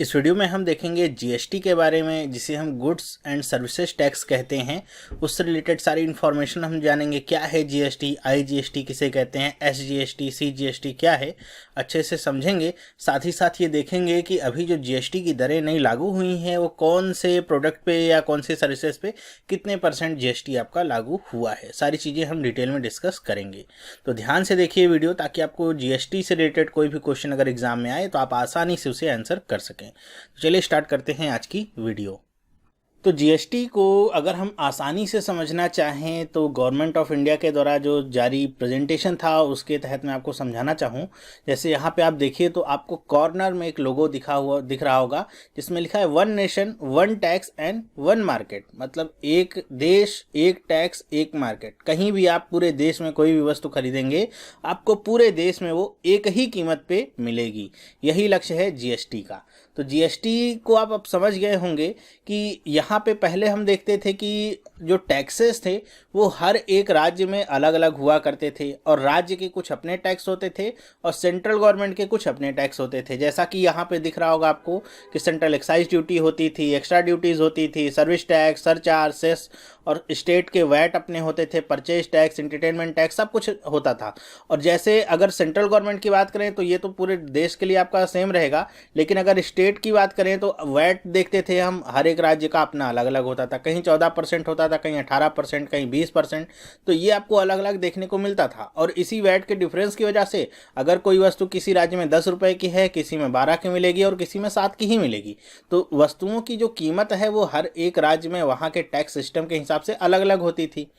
इस वीडियो में हम देखेंगे जीएसटी के बारे में, जिसे हम गुड्स एंड सर्विसेज टैक्स कहते हैं। उससे रिलेटेड सारी इन्फॉर्मेशन हम जानेंगे। क्या है जीएसटी, आईजीएसटी किसे कहते हैं, एसजीएसटी, सीजीएसटी क्या है, अच्छे से समझेंगे। साथ ही साथ ये देखेंगे कि अभी जो जीएसटी की दरें नई लागू हुई हैं वो कौन से प्रोडक्ट पे या कौन से सर्विसेज पे कितने % जीएसटी आपका लागू हुआ है। सारी चीज़ें हम डिटेल में डिस्कस करेंगे। तो ध्यान से देखिए वीडियो, ताकि आपको जीएसटी से रिलेटेड कोई भी क्वेश्चन अगर एग्जाम में आए तो आप आसानी से उसे आंसर कर सकें। तो चलिए स्टार्ट करते हैं आज की वीडियो। तो जीएसटी को अगर हम आसानी से समझना चाहें तो गवर्नमेंट ऑफ इंडिया के द्वारा जो जारी प्रेजेंटेशन था उसके तहत मैं आपको समझाना चाहूँ। जैसे यहाँ पे आप देखिए तो आपको कॉर्नर में एक लोगो दिख रहा होगा, जिसमें लिखा है one nation one tax and one market. मतलब एक देश एक टैक्स एक मार्केट। कहीं भी आप पूरे देश में कोई भी वस्तु खरीदेंगे आपको पूरे देश में वो एक ही कीमत पे मिलेगी। यही लक्ष्य है जीएसटी का। तो जीएसटी को आप अब समझ गए होंगे कि यहाँ पे पहले हम देखते थे कि जो टैक्सेस थे वो हर एक राज्य में अलग अलग हुआ करते थे, और राज्य के कुछ अपने टैक्स होते थे और सेंट्रल गवर्नमेंट के कुछ अपने टैक्स होते थे। जैसा कि यहाँ पे दिख रहा होगा आपको कि सेंट्रल एक्साइज ड्यूटी होती थी, एक्स्ट्रा ड्यूटीज़ होती थी, सर्विस टैक्स, सरचार्ज, सेस, और स्टेट के वैट अपने होते थे, परचेज टैक्स, एंटरटेनमेंट टैक्स, सब कुछ होता था। और जैसे अगर सेंट्रल गवर्नमेंट की बात करें तो ये तो पूरे देश के लिए आपका सेम रहेगा, लेकिन अगर स्टेट की बात करें तो वैट देखते थे हम, हर एक राज्य का अपना अलग अलग होता था। कहीं 14% होता था, कहीं 18%, कहीं 20%। तो ये आपको अलग अलग देखने को मिलता था। और इसी वैट के डिफरेंस की वजह से अगर कोई वस्तु किसी राज्य में 10 रुपए की है, किसी में 12 की मिलेगी और किसी में 7 की ही मिलेगी। तो वस्तुओं की जो कीमत है वो हर एक राज्य में वहाँ के टैक्स सिस्टम के हिसाब से अलग अलग होती थी।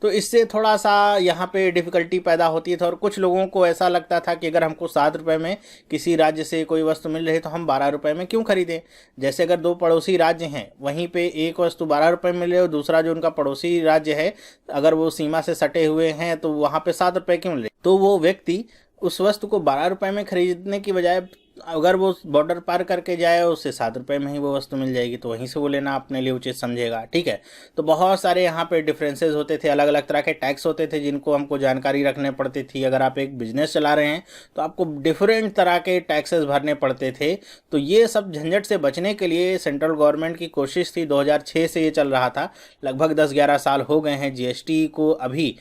तो इससे थोड़ा सा यहाँ पे डिफ़िकल्टी पैदा होती थी, और कुछ लोगों को ऐसा लगता था कि अगर हमको 7 रुपये में किसी राज्य से कोई वस्तु मिल रही है तो हम 12 रुपये में क्यों खरीदें। जैसे अगर दो पड़ोसी राज्य हैं, वहीं पे एक वस्तु 12 रुपये में मिल रही है और दूसरा जो उनका पड़ोसी राज्य है अगर वो सीमा से सटे हुए हैं तो वहाँ पे 7 रुपये क्यों मिल रही है। तो वो व्यक्ति उस वस्तु को 12 रुपये में खरीदने की बजाय अगर वो बॉर्डर पार करके जाए उससे 7 रुपये में ही वो वस्तु मिल जाएगी, तो वहीं से वो लेना अपने लिए उचित समझेगा। ठीक है। तो बहुत सारे यहाँ पे डिफरेंसेस होते थे, अलग अलग तरह के टैक्स होते थे जिनको हमको जानकारी रखने पड़ती थी। अगर आप एक बिजनेस चला रहे हैं तो आपको डिफरेंट तरह के टैक्सेस भरने पड़ते थे। तो ये सब झंझट से बचने के लिए सेंट्रल गवर्नमेंट की कोशिश थी। 2006 से ये चल रहा था, लगभग 10-11 साल हो गए हैं जीएसटी को अभी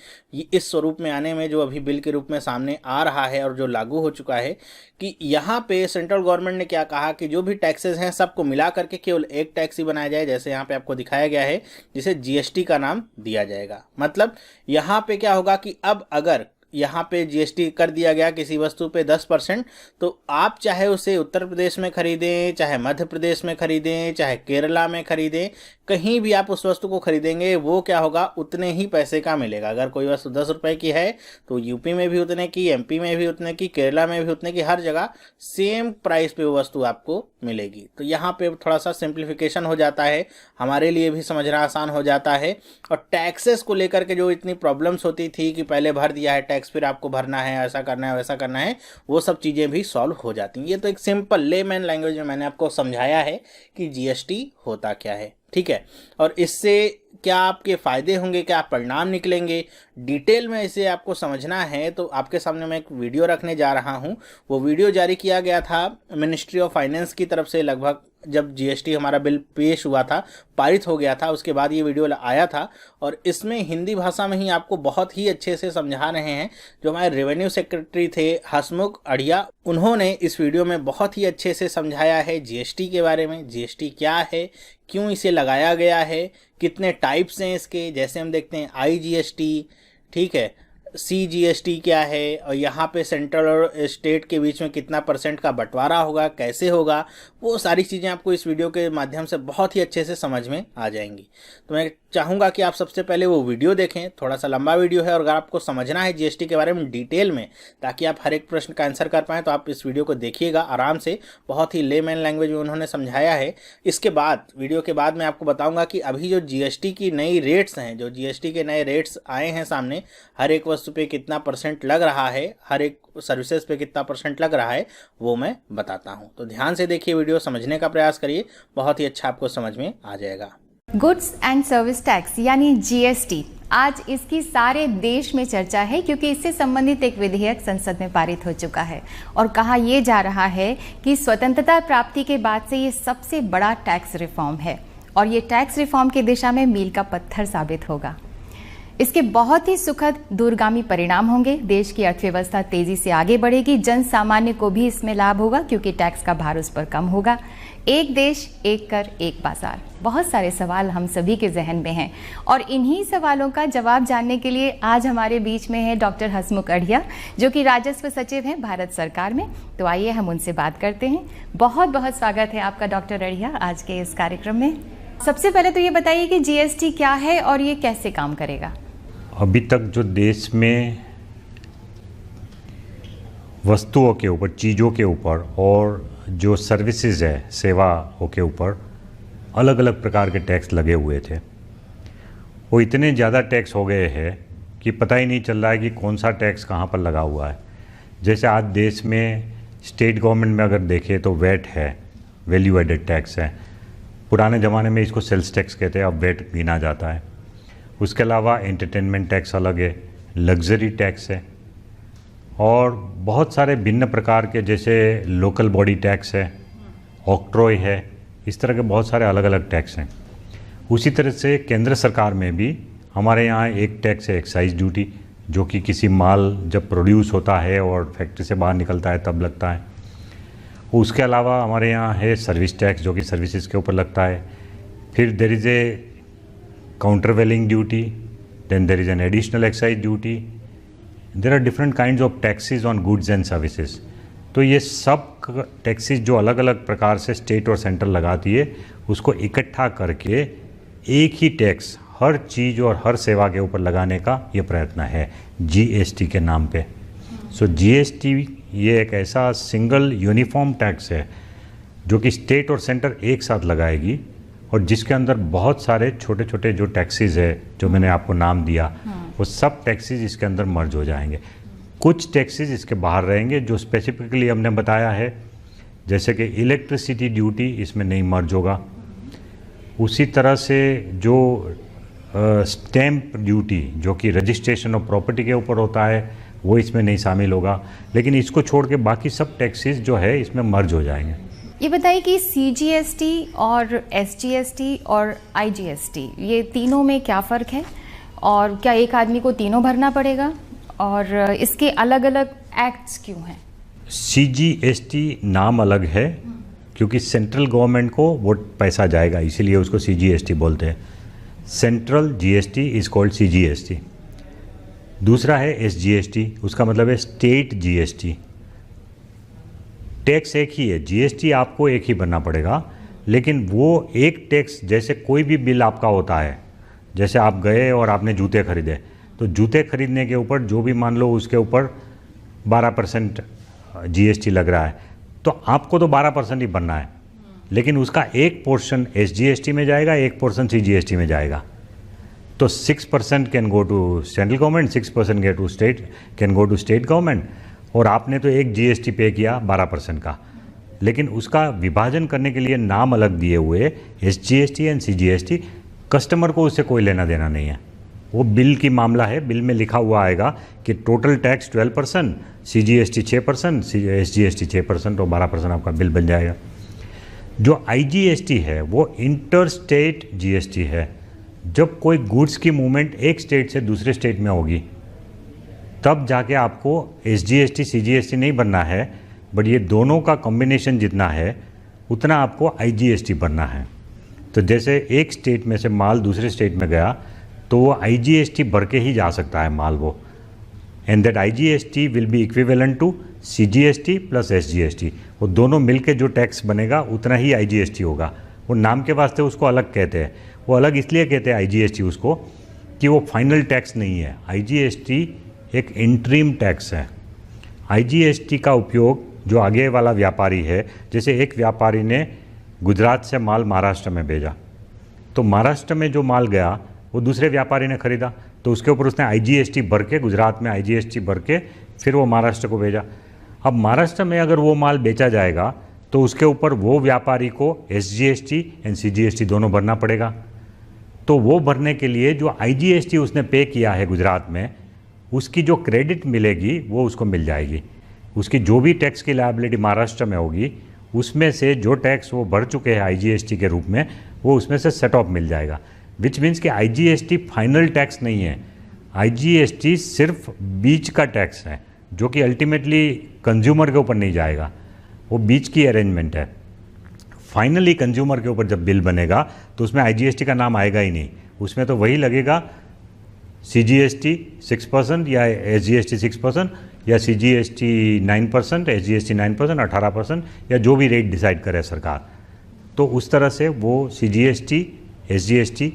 इस स्वरूप में आने में, जो अभी बिल के रूप में सामने आ रहा है और जो लागू हो चुका है। कि यहाँ पे सेंट्रल गवर्नमेंट ने क्या कहा कि जो भी टैक्सेस हैं सबको मिला करके केवल एक टैक्स ही बनाया जाए, जैसे यहाँ पे आपको दिखाया गया है, जिसे जीएसटी का नाम दिया जाएगा। मतलब यहाँ पे क्या होगा कि अब अगर यहाँ पे जीएसटी कर दिया गया किसी वस्तु पे 10%, तो आप चाहे उसे उत्तर प्रदेश में खरीदें, चाहे मध्य प्रदेश में खरीदें, चाहे केरला में खरीदें, कहीं भी आप उस वस्तु को खरीदेंगे वो क्या होगा, उतने ही पैसे का मिलेगा। अगर कोई वस्तु 10 रुपये की है तो यूपी में भी उतने की, एमपी में भी उतने की, केरला में भी उतने की, हर जगह सेम प्राइस पे वो वस्तु आपको मिलेगी। तो यहाँ पे थोड़ा सा सिंप्लीफिकेशन हो जाता है, हमारे लिए भी समझना आसान हो जाता है। और टैक्सेस को लेकर के जो इतनी प्रॉब्लम्स होती थी कि पहले भर दिया है टैक्स फिर आपको भरना है, ऐसा करना है, वैसा करना है, वो सब चीज़ें भी सॉल्व हो जाती हैं। ये तो एक सिंपल लेमैन लैंग्वेज में मैंने आपको समझाया है कि जीएसटी होता क्या है। ठीक है। और इससे क्या आपके फ़ायदे होंगे, क्या परिणाम निकलेंगे, डिटेल में इसे आपको समझना है तो आपके सामने मैं एक वीडियो रखने जा रहा हूं। वो वीडियो जारी किया गया था मिनिस्ट्री ऑफ फाइनेंस की तरफ से, लगभग जब जीएसटी हमारा बिल पेश हुआ था, पारित हो गया था, उसके बाद ये वीडियो आया था। और इसमें हिंदी भाषा में ही आपको बहुत ही अच्छे से समझा रहे हैं। जो हमारे रेवेन्यू सेक्रेटरी थे हसमुख अढ़िया, उन्होंने इस वीडियो में बहुत ही अच्छे से समझाया है जीएसटी के बारे में। जीएसटी क्या है, क्यों इसे लगाया गया है, कितने टाइप्स हैं इसके। जैसे हम देखते हैं आईजीएसटी, ठीक है, सीजीएसटी क्या है, और यहाँ पे सेंट्रल और स्टेट के बीच में कितना % का बंटवारा होगा, कैसे होगा, वो सारी चीज़ें आपको इस वीडियो के माध्यम से बहुत ही अच्छे से समझ में आ जाएंगी। तो मैं चाहूँगा कि आप सबसे पहले वो वीडियो देखें। थोड़ा सा लंबा वीडियो है, और अगर आपको समझना है जीएसटी के बारे में डिटेल में, ताकि आप हर एक प्रश्न का आंसर कर पाएँ, तो आप इस वीडियो को देखिएगा आराम से। बहुत ही लेमैन लैंग्वेज में उन्होंने समझाया है। इसके बाद वीडियो के बाद मैं आपको बताऊँगा कि अभी जो जीएसटी की नई रेट्स हैं, जो जीएसटी के नए रेट्स आए हैं सामने, हर एक वस्तु पे कितना % लग रहा है, हर एक सर्विसेज पे कितना % लग रहा है, वो मैं बताता हूँ। तो ध्यान से देखिए वीडियो, समझने का प्रयास करिए, बहुत ही अच्छा आपको समझ में आ जाएगा। गुड्स एंड सर्विस टैक्स यानी जीएसटी आज इसकी सारे देश में चर्चा है क्योंकि इससे संबंधित एक विधेयक संसद में पारित हो चुका है और कहा यह जा रहा है कि स्वतंत्रता प्राप्ति के बाद से ये सबसे बड़ा टैक्स रिफॉर्म है और ये टैक्स रिफॉर्म की दिशा में मील का पत्थर साबित होगा। इसके बहुत ही सुखद दूरगामी परिणाम होंगे। देश की अर्थव्यवस्था तेजी से आगे बढ़ेगी, जन सामान्य को भी इसमें लाभ होगा क्योंकि टैक्स का भार उस पर कम होगा। एक देश, एक कर, एक बाजार, बहुत सारे सवाल हम सभी के जहन में हैं और इन्हीं सवालों का जवाब जानने के लिए आज हमारे बीच में है डॉक्टर हसमुख अढ़िया, जो कि राजस्व सचिव हैं भारत सरकार में। तो आइए हम उनसे बात करते हैं। बहुत बहुत स्वागत है आपका डॉक्टर अढ़िया आज के इस कार्यक्रम में। सबसे पहले तो ये बताइए कि जीएसटी क्या है और ये कैसे काम करेगा। अभी तक जो देश में वस्तुओं के ऊपर, चीज़ों के ऊपर और जो सर्विसेज है, सेवाओं के ऊपर अलग अलग प्रकार के टैक्स लगे हुए थे, वो इतने ज़्यादा टैक्स हो गए हैं कि पता ही नहीं चल रहा है कि कौन सा टैक्स कहाँ पर लगा हुआ है। जैसे आज देश में स्टेट गवर्नमेंट में अगर देखें तो वैट है, वैल्यू एडेड टैक्स है। पुराने ज़माने में इसको सेल्स टैक्स कहते हैं, अब वैट गिना जाता है। उसके अलावा एंटरटेनमेंट टैक्स अलग है, लग्जरी टैक्स है और बहुत सारे भिन्न प्रकार के जैसे लोकल बॉडी टैक्स है, ऑक्ट्रॉय है, इस तरह के बहुत सारे अलग अलग टैक्स हैं। उसी तरह से केंद्र सरकार में भी हमारे यहाँ एक टैक्स है एक्साइज ड्यूटी, जो कि किसी माल जब प्रोड्यूस होता है और फैक्ट्री से बाहर निकलता है तब लगता है। उसके अलावा हमारे यहाँ है सर्विस टैक्स, जो कि सर्विसेज के ऊपर लगता है। फिर there is a countervailing duty, then there is an additional excise duty. There are different kinds of taxes on goods and services. तो ये सब टैक्सेस जो अलग अलग प्रकार से स्टेट और सेंटर लगाती है, उसको इकट्ठा करके एक ही टैक्स हर चीज़ और हर सेवा के ऊपर लगाने का ये प्रयत्न है जीएसटी के नाम पे। सो जीएसटी ये एक ऐसा सिंगल यूनिफॉर्म टैक्स है जो कि स्टेट और सेंटर एक साथ लगाएगी और जिसके अंदर बहुत सारे छोटे छोटे जो टैक्सेस है जो मैंने आपको नाम दिया, वो सब टैक्सेस इसके अंदर मर्ज हो जाएंगे। कुछ टैक्सेस इसके बाहर रहेंगे जो स्पेसिफिकली हमने बताया है, जैसे कि इलेक्ट्रिसिटी ड्यूटी इसमें नहीं मर्ज होगा। उसी तरह से जो स्टैम्प ड्यूटी जो कि रजिस्ट्रेशन ऑफ प्रॉपर्टी के ऊपर होता है, वो इसमें नहीं शामिल होगा। लेकिन इसको छोड़ के बाकी सब टैक्सेस जो है इसमें मर्ज हो जाएंगे। ये बताइए कि सीजीएसटी और एसजीएसटी और आईजीएसटी ये तीनों में क्या फ़र्क है और क्या एक आदमी को तीनों भरना पड़ेगा और इसके अलग अलग एक्ट्स क्यों हैं? सीजीएसटी नाम अलग है क्योंकि सेंट्रल गवर्नमेंट को वो पैसा जाएगा, इसीलिए उसको सीजीएसटी बोलते हैं। Central GST is called CGST. दूसरा है एसजीएसटी, उसका मतलब है स्टेट जीएसटी। टैक्स एक ही है, जीएसटी आपको एक ही भरना पड़ेगा, लेकिन वो एक टैक्स जैसे कोई भी बिल आपका होता है, जैसे आप गए और आपने जूते खरीदे, तो जूते खरीदने के ऊपर जो भी मान लो उसके ऊपर 12% जीएसटी लग रहा है, तो आपको तो 12% ही भरना है, लेकिन उसका एक पोर्शन एसजीएसटी में जाएगा, एक पोर्शन सीजीएसटी में जाएगा। तो 6% can go to central government, 6% can go to state government. और आपने तो एक जीएसटी पे किया 12% का, लेकिन उसका विभाजन करने के लिए नाम अलग दिए हुए एसजीएसटी एंड सीजीएसटी। कस्टमर को उससे कोई लेना देना नहीं है, वो बिल की मामला है। बिल में लिखा हुआ आएगा कि टोटल टैक्स 12%, सीजीएसटी 6%, एसजीएसटी 6% और 12% आपका बिल बन जाएगा। जो आईजीएसटी है वो इंटर स्टेट जीएसटी है। जब कोई गुड्स की मूवमेंट एक स्टेट से दूसरे स्टेट में होगी तब जाके आपको एसजीएसटी सीजीएसटी नहीं भरना है, बट ये दोनों का कॉम्बिनेशन जितना है उतना आपको आईजीएसटी भरना है। तो जैसे एक स्टेट में से माल दूसरे स्टेट में गया तो वो आईजीएसटी भर के ही जा सकता है माल वो, and that IGST will be equivalent to CGST plus SGST. वो दोनों मिलके जो टैक्स बनेगा उतना ही आईजीएसटी होगा। वो नाम के वास्ते उसको अलग कहते हैं, वो अलग इसलिए कहते हैं आईजीएसटी उसको कि वो फाइनल टैक्स नहीं है। आईजीएसटी एक इंटरिम टैक्स है। आईजीएसटी का उपयोग जो आगे वाला व्यापारी है, जैसे एक व्यापारी ने गुजरात से माल महाराष्ट्र में भेजा, तो महाराष्ट्र में जो माल गया वो दूसरे व्यापारी ने खरीदा, तो उसके ऊपर उसने आईजीएसटी भर के, गुजरात में आईजीएसटी भर के फिर वो महाराष्ट्र को भेजा। अब महाराष्ट्र में अगर वो माल बेचा जाएगा तो उसके ऊपर वो व्यापारी को एसजीएसटी एंड सीजीएसटी दोनों भरना पड़ेगा। तो वो भरने के लिए जो IGST उसने पे किया है गुजरात में, उसकी जो क्रेडिट मिलेगी वो उसको मिल जाएगी। उसकी जो भी टैक्स की लायबिलिटी महाराष्ट्र में होगी, उसमें से जो टैक्स वो भर चुके हैं IGST के रूप में, वो उसमें से सेट ऑफ मिल जाएगा। विच मीन्स कि IGST फाइनल टैक्स नहीं है, IGST सिर्फ बीच का टैक्स है, जो कि अल्टीमेटली कंज्यूमर के ऊपर नहीं जाएगा, वो बीच की अरेंजमेंट है। फाइनली कंज्यूमर के ऊपर जब बिल बनेगा तो उसमें IGST का नाम आएगा ही नहीं, उसमें तो वही लगेगा CGST 6% या SGST 6% या CGST 9%, SGST 9%, 18% या जो भी रेट डिसाइड करे सरकार। तो उस तरह से वो CGST SGST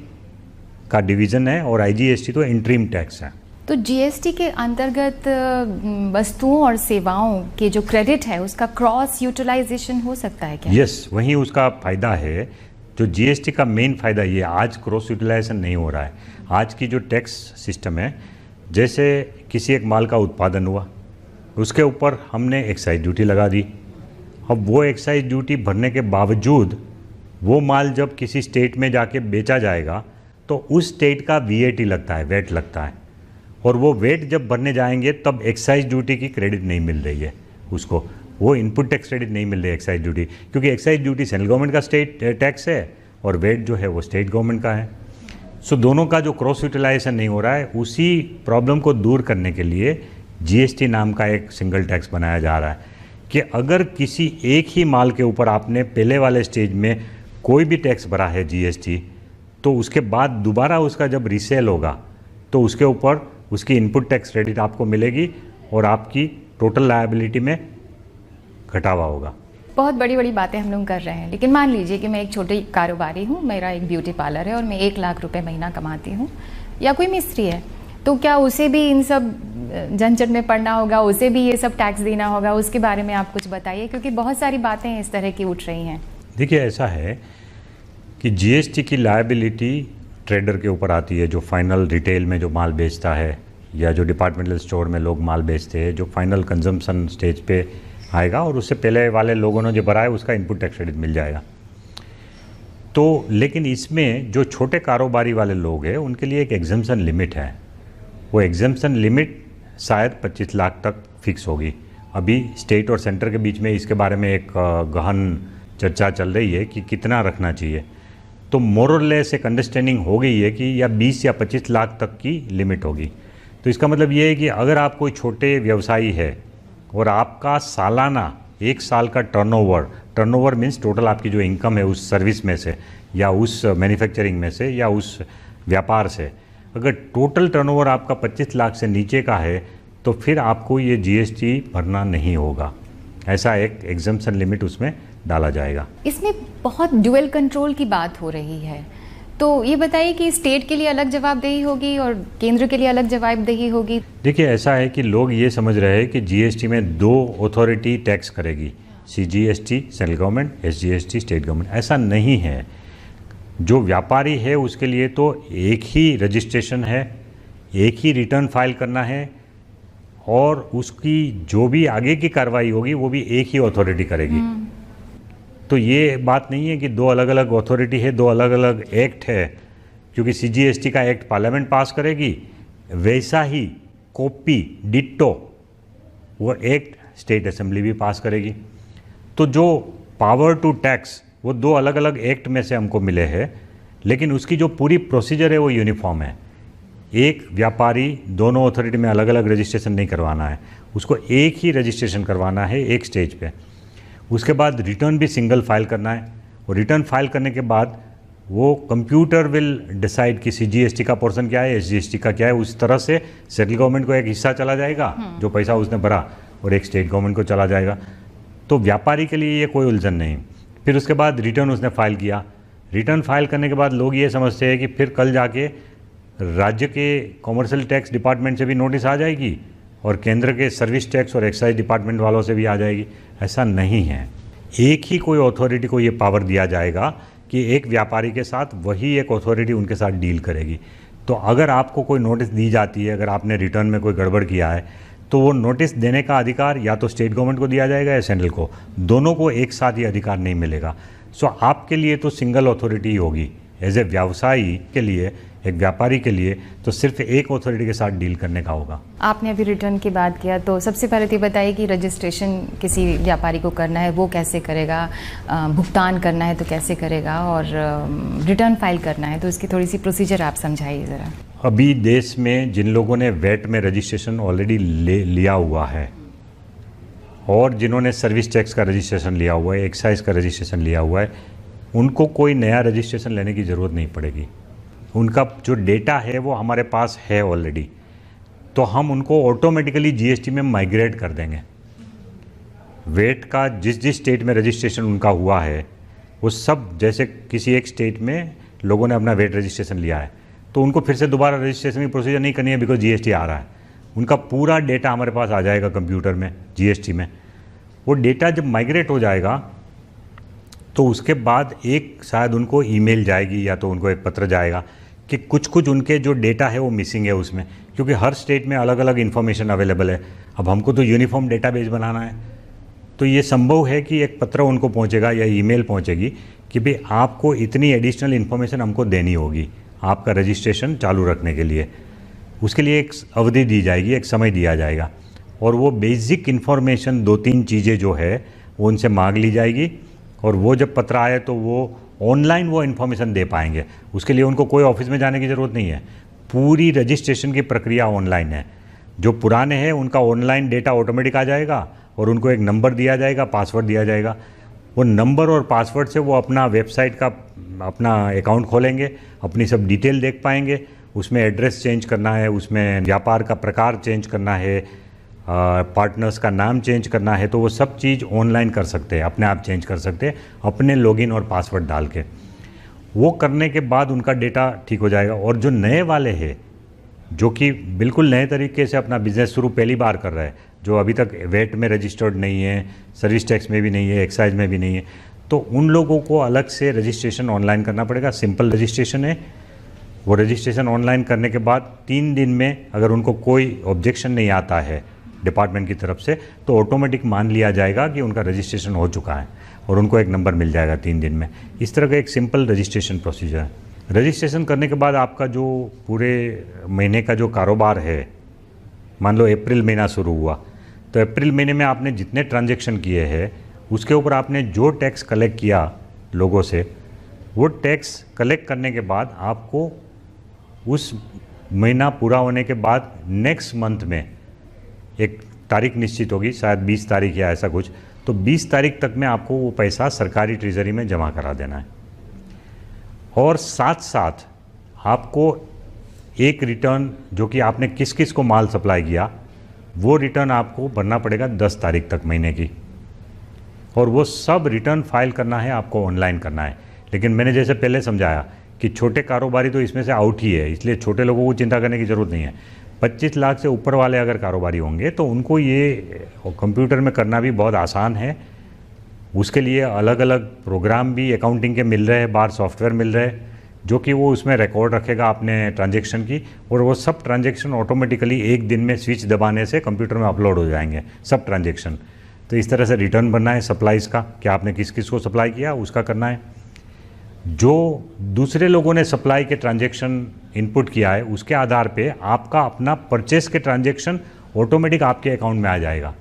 का डिवीज़न है और IGST तो इंटरिम टैक्स है। तो GST के अंतर्गत वस्तुओं और सेवाओं के जो क्रेडिट है उसका क्रॉस यूटिलाइजेशन हो सकता है क्या? यस, वहीं उसका फ़ायदा है। जो GST का मेन फ़ायदा ये, आज क्रॉस यूटिलाइजेशन नहीं हो रहा है। आज की जो टैक्स सिस्टम है, जैसे किसी एक माल का उत्पादन हुआ, उसके ऊपर हमने एक्साइज ड्यूटी लगा दी। अब वो एक्साइज ड्यूटी भरने के बावजूद वो माल जब किसी स्टेट में जाके बेचा जाएगा तो उस स्टेट का VAT लगता है, वेट लगता है, और वो वेट जब भरने जाएंगे तब एक्साइज ड्यूटी की क्रेडिट नहीं मिल रही है उसको, वो इनपुट टैक्स क्रेडिट नहीं मिल रही है एक्साइज ड्यूटी, क्योंकि एक्साइज ड्यूटी सेंट्रल गवर्नमेंट का स्टेट टैक्स है और वेट जो है वो स्टेट गवर्नमेंट का है। सो दोनों का जो क्रॉस यूटिलाइजेशन नहीं हो रहा है, उसी प्रॉब्लम को दूर करने के लिए GST नाम का एक सिंगल टैक्स बनाया जा रहा है कि अगर किसी एक ही माल के ऊपर आपने पहले वाले स्टेज में कोई भी टैक्स भरा है GST, तो उसके बाद दोबारा उसका जब रीसेल होगा तो उसके ऊपर उसकी इनपुट टैक्स क्रेडिट आपको मिलेगी और आपकी टोटल लायबिलिटी में घटावा होगा। बहुत बड़ी बड़ी बातें हम लोग कर रहे हैं, लेकिन मान लीजिए कि मैं एक छोटी कारोबारी हूँ, मेरा एक ब्यूटी पार्लर है और मैं 1 लाख रुपए महीना कमाती हूँ, या कोई मिस्त्री है, तो क्या उसे भी इन सब झंझट में पड़ना होगा, उसे भी ये सब टैक्स देना होगा? उसके बारे में आप कुछ बताइए, क्योंकि बहुत सारी बातें इस तरह की उठ रही हैं। देखिए, ऐसा है कि GST की लायबिलिटी ट्रेडर के ऊपर आती है, जो फाइनल रिटेल में जो माल बेचता है या जो डिपार्टमेंटल स्टोर में लोग माल बेचते हैं, जो फाइनल कंजम्पशन स्टेज पे आएगा और उससे पहले वाले लोगों ने जो भरा है उसका इनपुट टैक्स क्रेडिट मिल जाएगा। तो लेकिन इसमें जो छोटे कारोबारी वाले लोग हैं उनके लिए एक एग्जम्पशन लिमिट है। वो एग्जम्पशन लिमिट शायद 25 लाख तक फिक्स होगी। अभी स्टेट और सेंटर के बीच में इसके बारे में एक गहन चर्चा चल रही है कि कितना रखना चाहिए। तो मोर और लेस एक अंडरस्टैंडिंग हो गई है कि या 20 या 25 लाख तक की लिमिट होगी। तो इसका मतलब ये है कि अगर आप कोई छोटे व्यवसायी है और आपका सालाना 1 साल का टर्नओवर मीन्स टोटल आपकी जो इनकम है उस सर्विस में से या उस मैन्युफैक्चरिंग में से या उस व्यापार से, अगर टोटल टर्नओवर आपका 25 लाख से नीचे का है तो फिर आपको ये GST भरना नहीं होगा। ऐसा एक एग्जम्पशन लिमिट उसमें डाला जाएगा। इसमें बहुत ड्यूअल कंट्रोल की बात हो रही है, तो ये बताइए कि स्टेट के लिए अलग जवाबदेही होगी और केंद्र के लिए अलग जवाबदेही होगी? देखिए, ऐसा है कि लोग ये समझ रहे हैं कि GST में 2 अथॉरिटी टैक्स करेगी, CGST central government, SGST state government. ऐसा नहीं है। जो व्यापारी है उसके लिए तो एक ही रजिस्ट्रेशन है, एक ही रिटर्न फाइल करना है और उसकी जो भी आगे की कार्रवाई होगी वो भी एक ही अथॉरिटी करेगी। तो ये बात नहीं है कि 2 अलग अलग अथॉरिटी है, 2 अलग अलग एक्ट है, क्योंकि CGST का एक्ट पार्लियामेंट पास करेगी, वैसा ही कॉपी डिट्टो वो एक्ट स्टेट असेंबली भी पास करेगी। तो जो पावर टू टैक्स वो 2 अलग अलग एक्ट में से हमको मिले हैं, लेकिन उसकी जो पूरी प्रोसीजर है वो यूनिफॉर्म है। एक व्यापारी दोनों अथॉरिटी में अलग अलग रजिस्ट्रेशन नहीं करवाना है, उसको एक ही रजिस्ट्रेशन करवाना है एक स्टेज पे। उसके बाद रिटर्न भी सिंगल फाइल करना है और रिटर्न फाइल करने के बाद वो कंप्यूटर विल डिसाइड कि CGST का पोर्शन क्या है, SGST का क्या है। उस तरह से सेंट्रल गवर्नमेंट को एक हिस्सा चला जाएगा जो पैसा उसने भरा और एक स्टेट गवर्नमेंट को चला जाएगा। तो व्यापारी के लिए ये कोई उलझन नहीं। फिर उसके बाद रिटर्न उसने फाइल किया, रिटर्न फाइल करने के बाद लोग ये समझते हैं कि फिर कल जाके राज्य के कॉमर्शियल टैक्स डिपार्टमेंट से भी नोटिस आ जाएगी और केंद्र के सर्विस टैक्स और एक्साइज डिपार्टमेंट वालों से भी आ जाएगी। ऐसा नहीं है। एक ही कोई अथॉरिटी को ये पावर दिया जाएगा कि एक व्यापारी के साथ वही एक अथॉरिटी उनके साथ डील करेगी। तो अगर आपको कोई नोटिस दी जाती है, अगर आपने रिटर्न में कोई गड़बड़ किया है, तो वो नोटिस देने का अधिकार या तो स्टेट गवर्नमेंट को दिया जाएगा या सेंट्रल को, दोनों को एक साथ ही अधिकार नहीं मिलेगा। सो आपके लिए तो सिंगल अथॉरिटी ही होगी, एज ए व्यवसायी के लिए, एक व्यापारी के लिए तो सिर्फ एक अथॉरिटी के साथ डील करने का होगा। आपने अभी रिटर्न की बात किया, तो सबसे पहले तो बताइए कि रजिस्ट्रेशन किसी व्यापारी को करना है वो कैसे करेगा, भुगतान करना है तो कैसे करेगा, और रिटर्न फाइल करना है तो इसकी थोड़ी सी प्रोसीजर आप समझाइए ज़रा। अभी देश में जिन लोगों ने वैट में रजिस्ट्रेशन ऑलरेडी लिया हुआ है और जिन्होंने सर्विस टैक्स का रजिस्ट्रेशन लिया हुआ है, एक्साइज का रजिस्ट्रेशन लिया हुआ है, उनको कोई नया रजिस्ट्रेशन लेने की ज़रूरत नहीं पड़ेगी। उनका जो डेटा है वो हमारे पास है ऑलरेडी, तो हम उनको ऑटोमेटिकली जीएसटी में माइग्रेट कर देंगे। वेट का जिस जिस स्टेट में रजिस्ट्रेशन उनका हुआ है वो सब, जैसे किसी एक स्टेट में लोगों ने अपना वेट रजिस्ट्रेशन लिया है तो उनको फिर से दोबारा रजिस्ट्रेशन की प्रोसीजर नहीं करनी है, बिकॉज जीएसटी आ रहा है। उनका पूरा डेटा हमारे पास आ जाएगा कंप्यूटर में, जीएसटी में। वो डेटा जब माइग्रेट हो जाएगा तो उसके बाद एक शायद उनको ईमेल जाएगी या तो उनको एक पत्र जाएगा कि कुछ कुछ उनके जो डेटा है वो मिसिंग है उसमें, क्योंकि हर स्टेट में अलग अलग इन्फॉर्मेशन अवेलेबल है। अब हमको तो यूनिफॉर्म डेटाबेस बनाना है, तो ये संभव है कि एक पत्र उनको पहुंचेगा या ईमेल पहुंचेगी कि भाई आपको इतनी एडिशनल इन्फॉर्मेशन हमको देनी होगी आपका रजिस्ट्रेशन चालू रखने के लिए। उसके लिए एक अवधि दी जाएगी, एक समय दिया जाएगा, और वो बेसिक इन्फॉर्मेशन 2-3 चीज़ें जो है वो उनसे मांग ली जाएगी, और वो जब पत्र आए तो वो ऑनलाइन वो इन्फॉर्मेशन दे पाएंगे। उसके लिए उनको कोई ऑफिस में जाने की ज़रूरत नहीं है। पूरी रजिस्ट्रेशन की प्रक्रिया ऑनलाइन है। जो पुराने हैं उनका ऑनलाइन डेटा ऑटोमेटिक आ जाएगा और उनको एक नंबर दिया जाएगा, पासवर्ड दिया जाएगा। वो नंबर और पासवर्ड से वो अपना वेबसाइट का अपना अकाउंट खोलेंगे, अपनी सब डिटेल देख पाएंगे। उसमें एड्रेस चेंज करना है, उसमें व्यापार का प्रकार चेंज करना है, पार्टनर्स का नाम चेंज करना है, तो वो सब चीज़ ऑनलाइन कर सकते हैं, अपने आप चेंज कर सकते हैं अपने लॉगिन और पासवर्ड डाल के। वो करने के बाद उनका डेटा ठीक हो जाएगा। और जो नए वाले हैं जो कि बिल्कुल नए तरीके से अपना बिजनेस शुरू पहली बार कर रहा है, जो अभी तक वेट में रजिस्टर्ड नहीं है, सर्विस टैक्स में भी नहीं है, एक्साइज में भी नहीं है, तो उन लोगों को अलग से रजिस्ट्रेशन ऑनलाइन करना पड़ेगा। सिंपल रजिस्ट्रेशन है। वो रजिस्ट्रेशन ऑनलाइन करने के बाद 3 दिन में अगर उनको कोई ऑब्जेक्शन नहीं आता है डिपार्टमेंट की तरफ से, तो ऑटोमेटिक मान लिया जाएगा कि उनका रजिस्ट्रेशन हो चुका है और उनको एक नंबर मिल जाएगा 3 दिन में। इस तरह का एक सिंपल रजिस्ट्रेशन प्रोसीजर है। रजिस्ट्रेशन करने के बाद आपका जो पूरे महीने का जो कारोबार है, मान लो अप्रैल महीना शुरू हुआ, तो अप्रैल महीने में आपने जितने ट्रांजैक्शन किए हैं उसके ऊपर आपने जो टैक्स कलेक्ट किया लोगों से, वो टैक्स कलेक्ट करने के बाद आपको उस महीना पूरा होने के बाद नेक्स्ट मंथ में एक तारीख निश्चित होगी, शायद 20 तारीख या ऐसा कुछ, तो 20 तारीख तक में आपको वो पैसा सरकारी ट्रेजरी में जमा करा देना है। और साथ साथ आपको एक रिटर्न जो कि आपने किस किस को माल सप्लाई किया, वो रिटर्न आपको भरना पड़ेगा 10 तारीख तक महीने की, और वो सब रिटर्न फाइल करना है, आपको ऑनलाइन करना है। लेकिन मैंने जैसे पहले समझाया कि छोटे कारोबारी तो इसमें से आउट ही है, इसलिए छोटे लोगों को चिंता करने की ज़रूरत नहीं है। 25 लाख से ऊपर वाले अगर कारोबारी होंगे तो उनको ये कंप्यूटर में करना भी बहुत आसान है। उसके लिए अलग अलग प्रोग्राम भी अकाउंटिंग के मिल रहे हैं, बाहर सॉफ्टवेयर मिल रहे हैं, जो कि वो उसमें रिकॉर्ड रखेगा अपने ट्रांजैक्शन की, और वो सब ट्रांजैक्शन ऑटोमेटिकली एक दिन में स्विच दबाने से कंप्यूटर में अपलोड हो जाएंगे सब ट्रांजैक्शन। तो इस तरह से रिटर्न भरना है सप्लाईज का, कि आपने किस किस को सप्लाई किया उसका करना है। जो दूसरे लोगों ने सप्लाई के ट्रांजैक्शन इनपुट किया है उसके आधार पे आपका अपना परचेस के ट्रांजैक्शन ऑटोमेटिक आपके अकाउंट में आ जाएगा,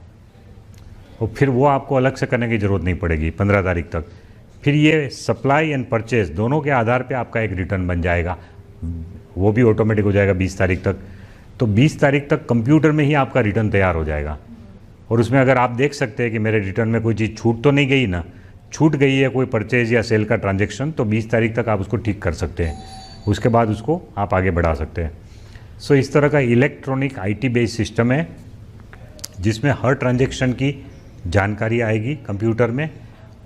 और फिर वो आपको अलग से करने की ज़रूरत नहीं पड़ेगी 15 तारीख तक। फिर ये सप्लाई एंड परचेस दोनों के आधार पे आपका एक रिटर्न बन जाएगा, वो भी ऑटोमेटिक हो जाएगा 20 तारीख तक। तो 20 तारीख तक कंप्यूटर में ही आपका रिटर्न तैयार हो जाएगा, और उसमें अगर आप देख सकते हैं कि मेरे रिटर्न में कोई चीज़ छूट तो नहीं गई ना, छूट गई है कोई परचेज या सेल का ट्रांजैक्शन, तो 20 तारीख तक आप उसको ठीक कर सकते हैं, उसके बाद उसको आप आगे बढ़ा सकते हैं। सो इस तरह का इलेक्ट्रॉनिक IT बेस्ड सिस्टम है जिसमें हर ट्रांजैक्शन की जानकारी आएगी कंप्यूटर में,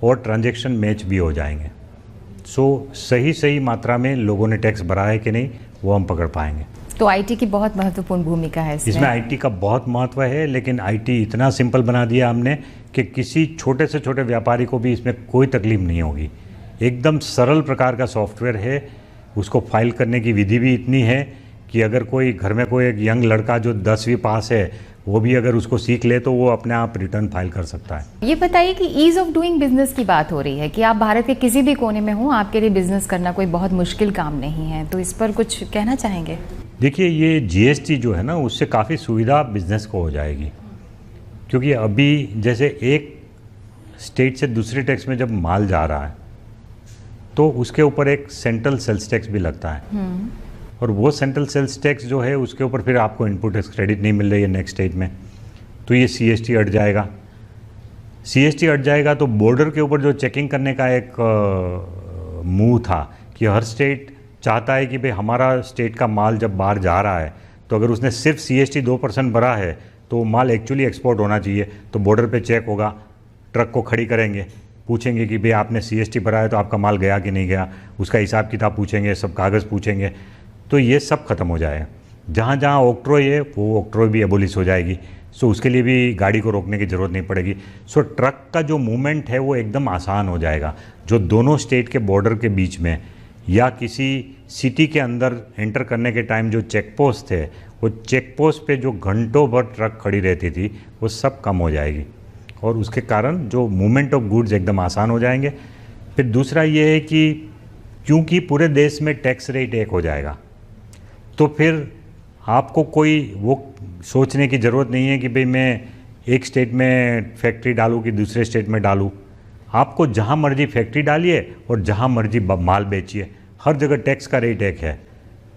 और ट्रांजैक्शन मैच भी हो जाएंगे। सो सही मात्रा में लोगों ने टैक्स भरा है कि नहीं वो हम पकड़ पाएंगे। तो IT की बहुत महत्वपूर्ण भूमिका है इसमें IT का बहुत महत्व है, लेकिन IT इतना सिंपल बना दिया हमने कि किसी छोटे से छोटे व्यापारी को भी इसमें कोई तकलीफ नहीं होगी। एकदम सरल प्रकार का सॉफ्टवेयर है। उसको फाइल करने की विधि भी इतनी है कि अगर कोई घर में कोई एक यंग लड़का जो 10वीं पास है वो भी अगर उसको सीख ले तो वो अपने आप रिटर्न फाइल कर सकता है। ये बताइए कि ईज ऑफ डूइंग बिजनेस की बात हो रही है कि आप भारत के किसी भी कोने में हो, आपके लिए बिजनेस करना कोई बहुत मुश्किल काम नहीं है, तो इस पर कुछ कहना चाहेंगे? देखिए, ये जीएसटी जो है ना, उससे काफ़ी सुविधा बिजनेस को हो जाएगी, क्योंकि अभी जैसे एक स्टेट से दूसरे टैक्स में जब माल जा रहा है तो उसके ऊपर एक सेंट्रल सेल्स टैक्स भी लगता है, और वो सेंट्रल सेल्स टैक्स जो है उसके ऊपर फिर आपको इनपुट टैक्स क्रेडिट नहीं मिल रही है नेक्स्ट स्टेज में, तो ये सीएसटी हट जाएगा। सीएसटी हट जाएगा तो बॉर्डर के ऊपर जो चेकिंग करने का एक मूव था कि हर स्टेट चाहता है कि भाई हमारा स्टेट का माल जब बाहर जा रहा है तो अगर उसने सिर्फ सीएसटी 2% भरा है तो वो माल एक्चुअली एक्सपोर्ट होना चाहिए, तो बॉर्डर पे चेक होगा, ट्रक को खड़ी करेंगे, पूछेंगे कि भाई आपने सीएसटी भरा है तो आपका माल गया कि नहीं गया, उसका हिसाब किताब पूछेंगे, सब कागज़ पूछेंगे, तो ये सब खत्म हो जाएगा। जहाँ जहाँ ऑक्ट्रोय है वो ऑक्ट्रोय भी एबोलिश हो जाएगी, सो उसके लिए भी गाड़ी को रोकने की ज़रूरत नहीं पड़ेगी। सो ट्रक का जो मूवमेंट है वो एकदम आसान हो जाएगा। जो दोनों स्टेट के बॉर्डर के बीच में या किसी सिटी के अंदर एंटर करने के टाइम जो चेक पोस्ट थे, वो चेक पोस्ट पे जो घंटों भर ट्रक खड़ी रहती थी वो सब कम हो जाएगी, और उसके कारण जो मूवमेंट ऑफ गुड्स एकदम आसान हो जाएंगे। फिर दूसरा ये है कि क्योंकि पूरे देश में टैक्स रेट एक हो जाएगा, तो फिर आपको कोई वो सोचने की ज़रूरत नहीं है कि भाई मैं एक स्टेट में फैक्ट्री डालूँ कि दूसरे स्टेट में डालूँ। आपको जहाँ मर्जी फैक्ट्री डालिए और जहाँ मर्जी माल बेचिए, हर जगह टैक्स का रेट एक है।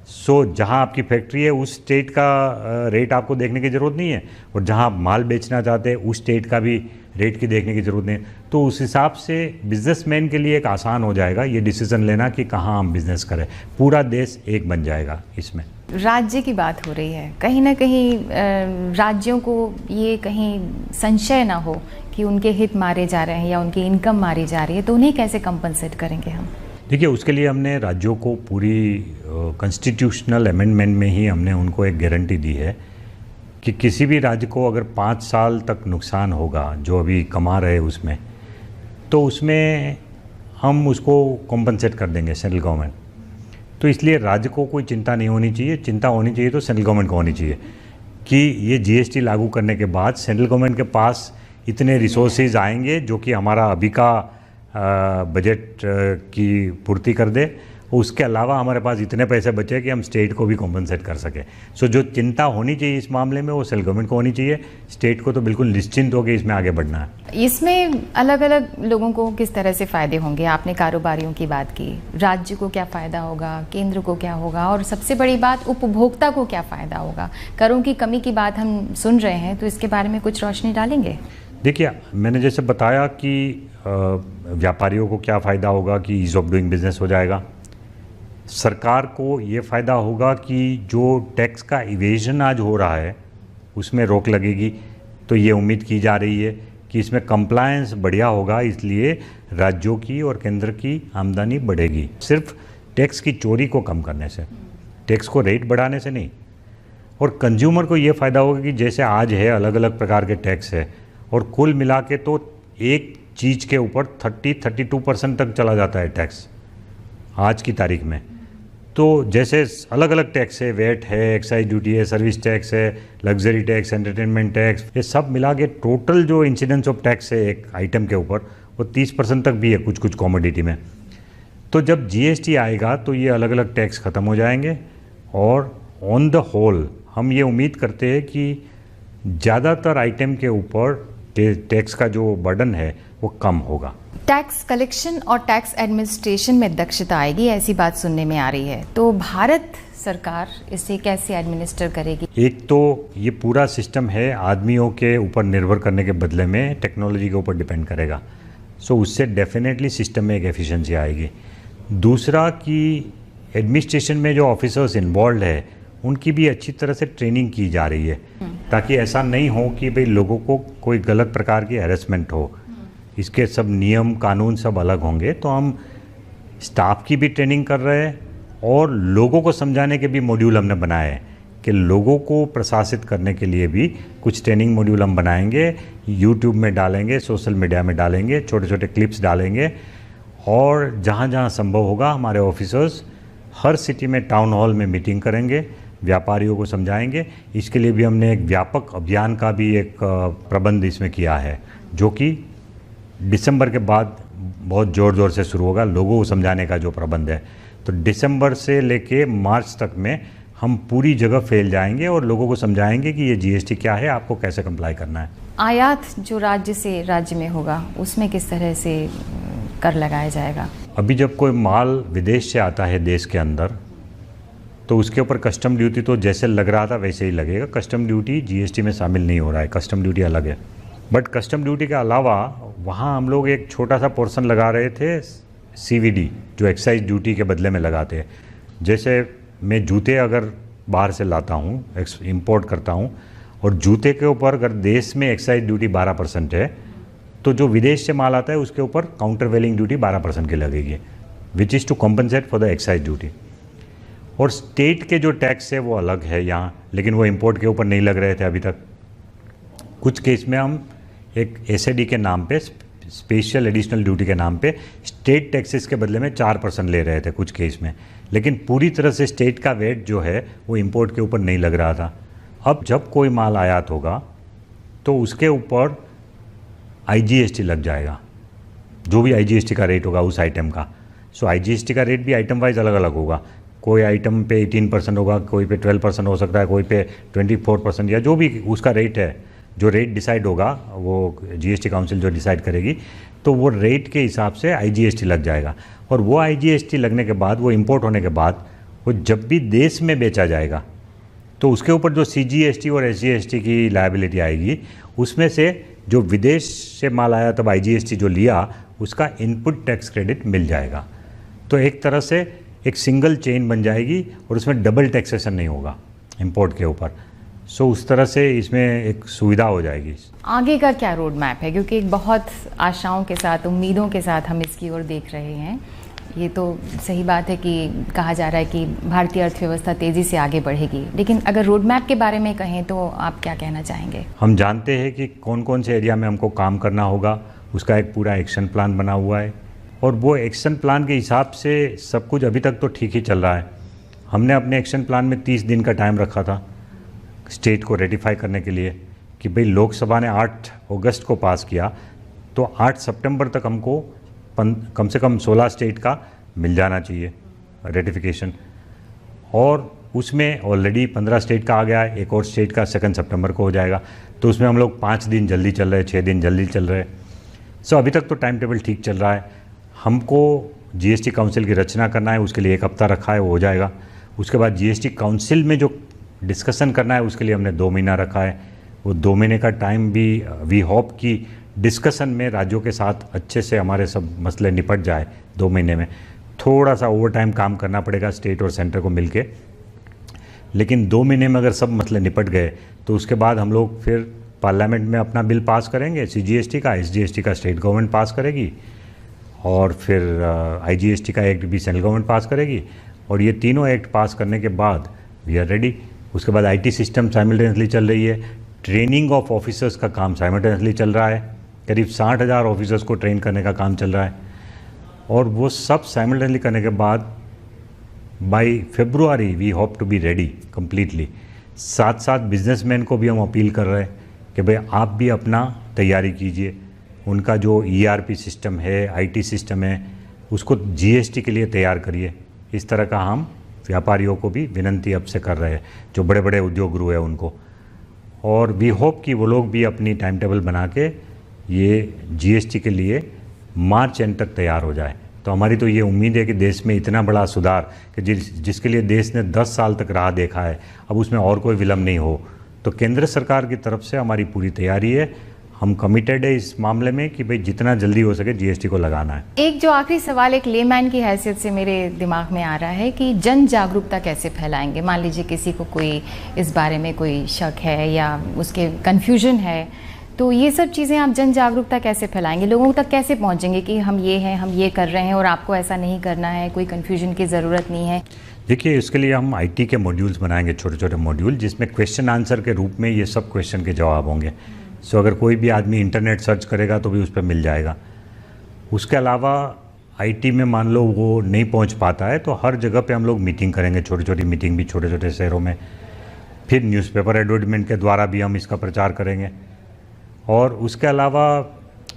सो जहाँ आपकी फैक्ट्री है उस स्टेट का रेट आपको देखने की ज़रूरत नहीं है, और जहाँ आप माल बेचना चाहते हैं उस स्टेट का भी रेट की देखने की ज़रूरत नहीं है। तो उस हिसाब से बिजनेसमैन के लिए एक आसान हो जाएगा ये डिसीज़न लेना कि कहाँ हम बिज़नेस करें। पूरा देश एक बन जाएगा इसमें। राज्य की बात हो रही है, कहीं ना कहीं राज्यों को ये कहीं संशय ना हो कि उनके हित मारे जा रहे हैं या उनकी इनकम मारी जा रही है, तो उन्हें कैसे कंपनसेट करेंगे हम? देखिए, उसके लिए हमने राज्यों को पूरी कॉन्स्टिट्यूशनल अमेंडमेंट में ही हमने उनको एक गारंटी दी है कि किसी भी राज्य को अगर 5 साल तक नुकसान होगा जो अभी कमा रहे उसमें, तो उसमें हम उसको कॉम्पनसेट कर देंगे सेंट्रल गवर्नमेंट। तो इसलिए राज्य को कोई चिंता नहीं होनी चाहिए। चिंता होनी चाहिए तो सेंट्रल गवर्नमेंट को होनी चाहिए कि ये जीएसटी लागू करने के बाद सेंट्रल गवर्नमेंट के पास इतने रिसोर्सेज आएंगे जो कि हमारा अभी का बजट की पूर्ति कर दे, उसके अलावा हमारे पास इतने पैसे बचे कि हम स्टेट को भी कॉम्पनसेट कर सके। सो जो चिंता होनी चाहिए इस मामले में वो सेंट्रल गवर्नमेंट को होनी चाहिए, स्टेट को तो बिल्कुल निश्चिंत होकर इसमें आगे बढ़ना है। इसमें अलग अलग लोगों को किस तरह से फ़ायदे होंगे? आपने कारोबारियों की बात की, राज्य को क्या फ़ायदा होगा, केंद्र को क्या होगा, और सबसे बड़ी बात उपभोक्ता को क्या फ़ायदा होगा? करों की कमी की बात हम सुन रहे हैं, तो इसके बारे में कुछ रोशनी डालेंगे? देखिए, मैंने जैसे बताया कि व्यापारियों को क्या फ़ायदा होगा कि ईज़ ऑफ डूइंग बिजनेस हो जाएगा। सरकार को ये फ़ायदा होगा कि जो टैक्स का इवेजन आज हो रहा है उसमें रोक लगेगी, तो ये उम्मीद की जा रही है कि इसमें कंप्लायंस बढ़िया होगा, इसलिए राज्यों की और केंद्र की आमदनी बढ़ेगी। सिर्फ टैक्स की चोरी को कम करने से, टैक्स को रेट बढ़ाने से नहीं। और कंज्यूमर को ये फ़ायदा होगा कि जैसे आज है अलग अलग प्रकार के टैक्स है, और कुल मिला के तो एक चीज़ के ऊपर 32% तक चला जाता है टैक्स आज की तारीख में। तो जैसे अलग अलग टैक्स है, वेट है, एक्साइज ड्यूटी है, सर्विस टैक्स है, लग्जरी टैक्स, एंटरटेनमेंट टैक्स, ये सब मिला के टोटल जो इंसिडेंस ऑफ टैक्स है एक आइटम के ऊपर वो 30% तक भी है कुछ कुछ कॉमोडिटी में। तो जब जीएसटी आएगा तो ये अलग अलग टैक्स ख़त्म हो जाएंगे, और ऑन द होल हम ये उम्मीद करते हैं कि ज़्यादातर आइटम के ऊपर टैक्स का जो बर्डन है वो कम होगा। टैक्स कलेक्शन और टैक्स एडमिनिस्ट्रेशन में दक्षता आएगी, ऐसी बात सुनने में आ रही है, तो भारत सरकार इसे कैसे एडमिनिस्टर करेगी? एक तो ये पूरा सिस्टम है आदमियों के ऊपर निर्भर करने के बदले में टेक्नोलॉजी के ऊपर डिपेंड करेगा, सो उससे डेफिनेटली सिस्टम में एक एफिशिएंसी आएगी। दूसरा कि एडमिनिस्ट्रेशन में जो ऑफिसर्स इन्वॉल्व है उनकी भी अच्छी तरह से ट्रेनिंग की जा रही है, ताकि ऐसा नहीं हो कि भाई लोगों को कोई गलत प्रकार की हैरेसमेंट हो। इसके सब नियम कानून सब अलग होंगे, तो हम स्टाफ की भी ट्रेनिंग कर रहे हैं और लोगों को समझाने के भी मॉड्यूल हमने बनाए हैं कि लोगों को प्रशासित करने के लिए भी कुछ ट्रेनिंग मॉड्यूल हम बनाएंगे, यूट्यूब में डालेंगे, सोशल मीडिया में डालेंगे, छोटे छोटे क्लिप्स डालेंगे, और जहाँ जहाँ संभव होगा हमारे ऑफिसर्स हर सिटी में टाउन हॉल में मीटिंग करेंगे, व्यापारियों को समझाएंगे। इसके लिए भी हमने एक व्यापक अभियान का भी एक प्रबंध इसमें किया है, जो कि दिसंबर के बाद बहुत ज़ोर से शुरू होगा। लोगों को समझाने का जो प्रबंध है, तो दिसंबर से लेके मार्च तक में हम पूरी जगह फैल जाएंगे और लोगों को समझाएंगे कि ये जीएसटी क्या है, आपको कैसे कंप्लाई करना है। आयात जो राज्य से राज्य में होगा उसमें किस तरह से कर लगाया जाएगा? अभी जब कोई माल विदेश से आता है देश के अंदर, तो उसके ऊपर कस्टम ड्यूटी तो जैसे लग रहा था वैसे ही लगेगा। कस्टम ड्यूटी जीएसटी में शामिल नहीं हो रहा है, कस्टम ड्यूटी अलग है। बट कस्टम ड्यूटी के अलावा वहाँ हम लोग एक छोटा सा पोर्शन लगा रहे थे सीवीडी, जो एक्साइज ड्यूटी के बदले में लगाते हैं। जैसे मैं जूते अगर बाहर से लाता हूँ, इंपोर्ट करता हूँ, और जूते के ऊपर अगर देश में एक्साइज ड्यूटी 12% है, तो जो विदेश से माल आता है उसके ऊपर काउंटर वेलिंग ड्यूटी 12% की लगेगी, which is to compensate for the excise duty. और स्टेट के जो टैक्स है वो अलग है यहाँ, लेकिन वो इंपोर्ट के ऊपर नहीं लग रहे थे अभी तक। कुछ केस में हम एक एसएडी के नाम पे, स्पेशल एडिशनल ड्यूटी के नाम पे, स्टेट टैक्सेस के बदले में 4% ले रहे थे कुछ केस में, लेकिन पूरी तरह से स्टेट का वेट जो है वो इंपोर्ट के ऊपर नहीं लग रहा था। अब जब कोई माल आयात होगा तो उसके ऊपर आईजीएसटी लग जाएगा, जो भी आईजीएसटी का रेट होगा उस आइटम का। सो आईजीएसटी का रेट भी आइटम वाइज अलग अलग होगा। कोई आइटम पे 18% होगा, कोई पे 12% हो सकता है, कोई पे 24%, या जो भी उसका रेट है, जो रेट डिसाइड होगा वो जीएसटी काउंसिल जो डिसाइड करेगी, तो वो रेट के हिसाब से आईजीएसटी लग जाएगा। और वो आईजीएसटी लगने के बाद, वो इंपोर्ट होने के बाद, वो जब भी देश में बेचा जाएगा तो उसके ऊपर जो सीजीएसटी और एसजीएसटी की लायबिलिटी आएगी, उसमें से जो विदेश से माल आया तब आईजीएसटी जो लिया उसका इनपुट टैक्स क्रेडिट मिल जाएगा। तो एक तरह से एक सिंगल चेन बन जाएगी और उसमें डबल टैक्सेशन नहीं होगा इंपोर्ट के ऊपर। सो उस तरह से इसमें एक सुविधा हो जाएगी। आगे का क्या रोड मैप है, क्योंकि एक बहुत आशाओं के साथ, उम्मीदों के साथ हम इसकी ओर देख रहे हैं। ये तो सही बात है कि कहा जा रहा है कि भारतीय अर्थव्यवस्था तेज़ी से आगे बढ़ेगी, लेकिन अगर रोड मैप के बारे में कहें तो आप क्या कहना चाहेंगे? हम जानते हैं कि कौन कौन से एरिया में हमको काम करना होगा, उसका एक पूरा एक्शन प्लान बना हुआ है, और वो एक्शन प्लान के हिसाब से सब कुछ अभी तक तो ठीक ही चल रहा है। हमने अपने एक्शन प्लान में 30 दिन का टाइम रखा था स्टेट को रेटिफाई करने के लिए, कि भाई लोकसभा ने 8 अगस्त को पास किया, तो 8 सितंबर तक हमको कम से कम 16 स्टेट का मिल जाना चाहिए रेटिफिकेशन। और उसमें ऑलरेडी 15 स्टेट का आ गया है, एक और स्टेट का 2 सितंबर को हो जाएगा। तो उसमें हम लोग 5 दिन जल्दी चल रहे हैं, 6 दिन जल्दी चल रहे हैं। सो अभी तक तो टाइम टेबल ठीक चल रहा है। हमको जीएसटी काउंसिल की रचना करना है, उसके लिए 1 हफ्ता रखा है, वो हो जाएगा। उसके बाद जीएसटी काउंसिल में जो डिस्कशन करना है उसके लिए हमने 2 महीना रखा है। वो 2 महीने का टाइम भी वी होप कि डिस्कशन में राज्यों के साथ अच्छे से हमारे सब मसले निपट जाए 2 महीने में। थोड़ा सा ओवर टाइम काम करना पड़ेगा स्टेट और सेंटर को मिलके, लेकिन 2 महीने में अगर सब मसले निपट गए तो उसके बाद हम लोग फिर पार्लियामेंट में अपना बिल पास करेंगे, सीजीएसटी का, एसजीएसटी का स्टेट गवर्नमेंट पास करेगी, और फिर आईजीएसटी का एक्ट भी सेंट्रल गवर्नमेंट पास करेगी। और ये तीनों एक्ट पास करने के बाद वी आर रेडी। उसके बाद आईटी सिस्टम साइमल्टेनियसली चल रही है, ट्रेनिंग ऑफ ऑफिसर्स का काम साइमल्टेनियसली चल रहा है, करीब 60,000 ऑफिसर्स को ट्रेन करने का काम चल रहा है। और वो सब साइमल्टेनियसली करने के बाद by February we hope to be ready completely. साथ साथ बिजनेसमैन को भी हम अपील कर रहे हैं कि भाई आप भी अपना तैयारी कीजिए, उनका जो ईआरपी सिस्टम है, आईटी सिस्टम है, उसको जीएसटी के लिए तैयार करिए। इस तरह का हम व्यापारियों को भी विनंती अब से कर रहे हैं, जो बड़े बड़े उद्योग गृह है उनको। और वी होप कि वो लोग भी अपनी टाइम टेबल बना के ये जीएसटी के लिए मार्च एंड तक तैयार हो जाए। तो हमारी तो ये उम्मीद है कि देश में इतना बड़ा सुधार कि जिसके लिए देश ने 10 साल तक राह देखा है, अब उसमें और कोई विलम्ब नहीं हो। तो केंद्र सरकार की तरफ से हमारी पूरी तैयारी है, हम कमिटेड है इस मामले में कि भाई जितना जल्दी हो सके जीएसटी को लगाना है। एक जो आखिरी सवाल एक लेमैन की हैसियत से मेरे दिमाग में आ रहा है कि जन जागरूकता कैसे फैलाएंगे? मान लीजिए किसी को कोई इस बारे में कोई शक है या उसके कन्फ्यूजन है, तो ये सब चीज़ें आप जन जागरूकता कैसे फैलाएंगे? लोगों तक कैसे पहुंचेंगे कि हम ये हैं, हम ये कर रहे हैं और आपको ऐसा नहीं करना है, कोई कन्फ्यूजन की ज़रूरत नहीं है? देखिए, इसके लिए हम आईटी के मॉड्यूल्स बनाएंगे, छोटे छोटे मॉड्यूल, जिसमें क्वेश्चन आंसर के रूप में ये सब क्वेश्चन के जवाब होंगे। सो अगर कोई भी आदमी इंटरनेट सर्च करेगा तो भी उस पर मिल जाएगा। उसके अलावा आईटी में मान लो वो नहीं पहुंच पाता है, तो हर जगह पे हम लोग मीटिंग करेंगे, छोटी छोटी मीटिंग भी छोटे छोटे शहरों में। फिर न्यूज़पेपर एडवर्टाइजमेंट के द्वारा भी हम इसका प्रचार करेंगे। और उसके अलावा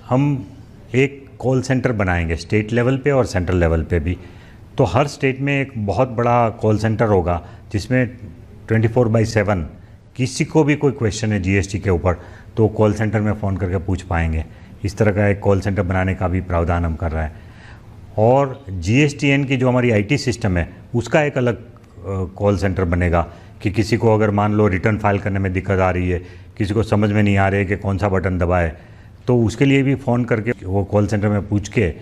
हम एक कॉल सेंटर बनाएंगे स्टेट लेवल पे और सेंट्रल लेवल पे भी। तो हर स्टेट में एक बहुत बड़ा कॉल सेंटर होगा जिसमें 24/7 किसी को भी कोई क्वेश्चन है जीएसटी के ऊपर तो कॉल सेंटर में फ़ोन करके पूछ पाएंगे। इस तरह का एक कॉल सेंटर बनाने का भी प्रावधान हम कर रहे हैं। और जीएसटीएन की जो हमारी आईटी सिस्टम है उसका एक अलग कॉल सेंटर बनेगा कि किसी को अगर मान लो रिटर्न फाइल करने में दिक्कत आ रही है, किसी को समझ में नहीं आ रही है कि कौन सा बटन दबाए, तो उसके लिए भी फ़ोन करके वो कॉल सेंटर में पूछ के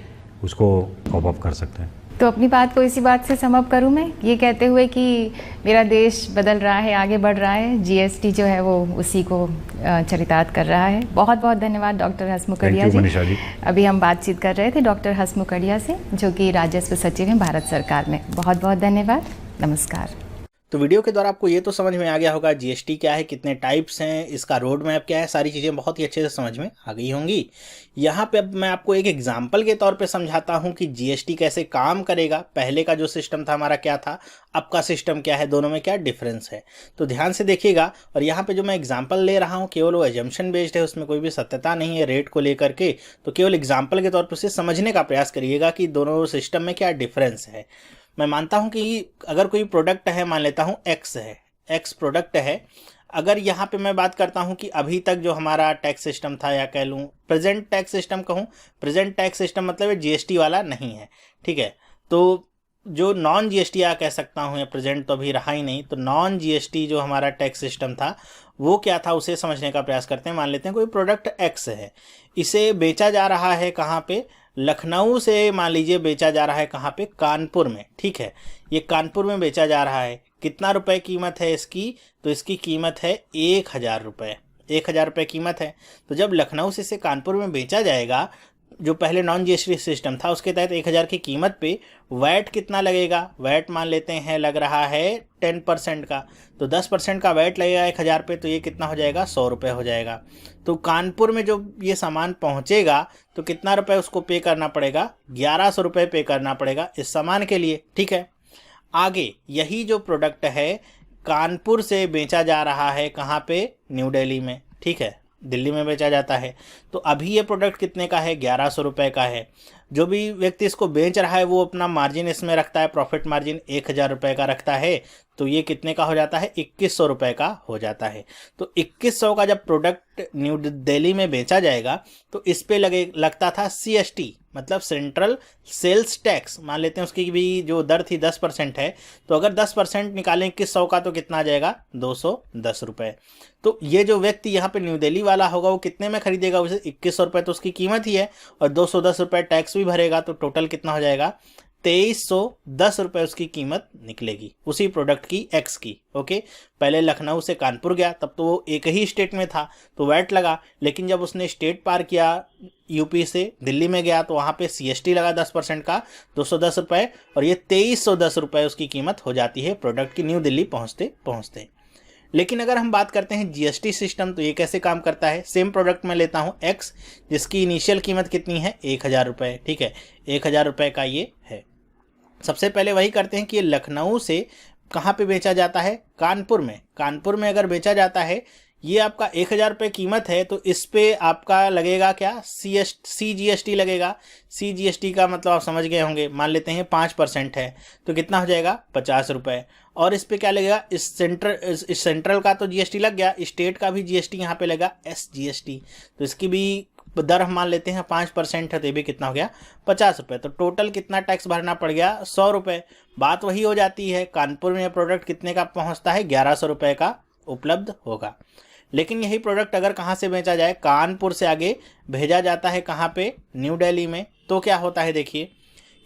उसको कॉप अप कर सकते हैं। तो अपनी बात को इसी बात से सम अप करूँ मैं ये कहते हुए कि मेरा देश बदल रहा है, आगे बढ़ रहा है, जीएसटी जो है वो उसी को चरितार्थ कर रहा है। बहुत बहुत धन्यवाद डॉक्टर हसमुखड़िया जी। अभी हम बातचीत कर रहे थे डॉक्टर हसमुखड़िया से जो कि राजस्व सचिव हैं भारत सरकार में। बहुत बहुत धन्यवाद, नमस्कार। तो वीडियो के द्वारा आपको ये तो समझ में आ गया होगा जीएसटी क्या है, कितने टाइप्स हैं, इसका रोड मैप क्या है, सारी चीज़ें बहुत ही अच्छे से समझ में आ गई होंगी। यहाँ पे अब मैं आपको एक एग्जाम्पल के तौर पे समझाता हूँ कि जीएसटी कैसे काम करेगा। पहले का जो सिस्टम था हमारा क्या था, अब का सिस्टम क्या है, दोनों में क्या डिफरेंस है, तो ध्यान से देखिएगा। और यहाँ पे जो मैं एग्जाम्पल ले रहा हूँ केवल वो एजम्पशन बेस्ड है, उसमें कोई भी सत्यता नहीं है रेट को लेकर के, तो केवल एग्जाम्पल के तौर पर उसे समझने का प्रयास करिएगा कि दोनों सिस्टम में क्या डिफरेंस है। मैं मानता हूं कि अगर कोई प्रोडक्ट है, मान लेता हूं एक्स है, एक्स प्रोडक्ट है। अगर यहाँ पे मैं बात करता हूं कि अभी तक जो हमारा टैक्स सिस्टम था, या कह लूँ प्रेजेंट टैक्स सिस्टम कहूँ, प्रेजेंट टैक्स सिस्टम मतलब जीएसटी वाला नहीं है, ठीक है। तो जो नॉन जीएसटी या कह सकता हूँ, या प्रेजेंट तो अभी रहा ही नहीं, तो नॉन जीएसटी जो हमारा टैक्स सिस्टम था वो क्या था उसे समझने का प्रयास करते हैं। मान लेते हैं कोई प्रोडक्ट एक्स है, इसे बेचा जा रहा है कहाँ पे, लखनऊ से मान लीजिए बेचा जा रहा है कहाँ पे, कानपुर में, ठीक है। ये कानपुर में बेचा जा रहा है, कितना रुपए कीमत है इसकी, तो इसकी कीमत है 1000 रुपये, 1000 रुपये कीमत है। तो जब लखनऊ से इसे कानपुर में बेचा जाएगा, जो पहले नॉन जीएसटी सिस्टम था उसके तहत 1000 की कीमत पे वैट कितना लगेगा, वैट मान लेते हैं लग रहा है 10% का, तो 10% का वैट लगेगा 1000 पे, तो ये कितना हो जाएगा, 100 रुपये हो जाएगा। तो कानपुर में जो ये सामान पहुंचेगा तो कितना रुपए उसको पे करना पड़ेगा, 1100 रुपये पे करना पड़ेगा इस सामान के लिए, ठीक है। आगे यही जो प्रोडक्ट है कानपुर से बेचा जा रहा है कहाँ पे, न्यू दिल्ली में, ठीक है, दिल्ली में बेचा जाता है। तो अभी ये प्रोडक्ट कितने का है, 1100 रुपये का है। जो भी व्यक्ति इसको बेच रहा है वो अपना मार्जिन इसमें रखता है, प्रॉफिट मार्जिन 1000 रुपये का रखता है, तो ये कितने का हो जाता है, 2100 रुपये का हो जाता है। तो 2100 का जब प्रोडक्ट न्यू दिल्ली में बेचा जाएगा तो इस पे लगता था CST, मतलब सेंट्रल सेल्स टैक्स, मान लेते हैं उसकी भी जो दर थी 10% है, तो अगर 10% निकालें 2100 का तो कितना आ जाएगा, 210 रुपये। तो ये जो व्यक्ति यहाँ पे न्यू दिल्ली वाला होगा वो कितने में खरीदेगा उसे, 2100 रुपये तो उसकी कीमत ही है, और 210 रुपये टैक्स भी भरेगा, तो टोटल कितना हो जाएगा, 2310 रुपये उसकी कीमत निकलेगी उसी प्रोडक्ट की, एक्स की, ओके। पहले लखनऊ से कानपुर गया तब तो वो एक ही स्टेट में था तो वैट लगा, लेकिन जब उसने स्टेट पार किया यूपी से दिल्ली में गया तो वहाँ पे CST लगा 10% का, 210 रुपये, और ये 2310 रुपये उसकी कीमत हो जाती है प्रोडक्ट की न्यू दिल्ली पहुँचते पहुँचते। लेकिन अगर हम बात करते हैं जीएसटी सिस्टम, तो ये कैसे काम करता है। सेम प्रोडक्ट में लेता हूँ एक्स, जिसकी इनिशियल कीमत कितनी है, 1000 रुपये, ठीक है, 1000 रुपये का ये है। सबसे पहले वही करते हैं कि ये लखनऊ से कहाँ पे बेचा जाता है, कानपुर में। कानपुर में अगर बेचा जाता है, ये आपका 1000 रुपये कीमत है, तो इस पे आपका लगेगा क्या, CGST लगेगा। CGST का मतलब आप समझ गए होंगे, मान लेते हैं 5% है तो कितना हो जाएगा, 50 रुपये। और इस पे क्या लगेगा, इस सेंट्रल का तो GST लग गया, स्टेट का भी GST यहाँ पे लगा SGST, तो इसकी भी दर हम मान लेते हैं 5% है, तो ये भी कितना हो गया, 50 रुपये। तो टोटल कितना टैक्स भरना पड़ गया, 100 रुपये। बात वही हो जाती है, कानपुर में प्रोडक्ट कितने का पहुंचता है, 1100 रुपये का उपलब्ध होगा। लेकिन यही प्रोडक्ट अगर कहाँ से बेचा जाए, कानपुर से आगे भेजा जाता है कहाँ पे, न्यू दिल्ली में, तो क्या होता है देखिए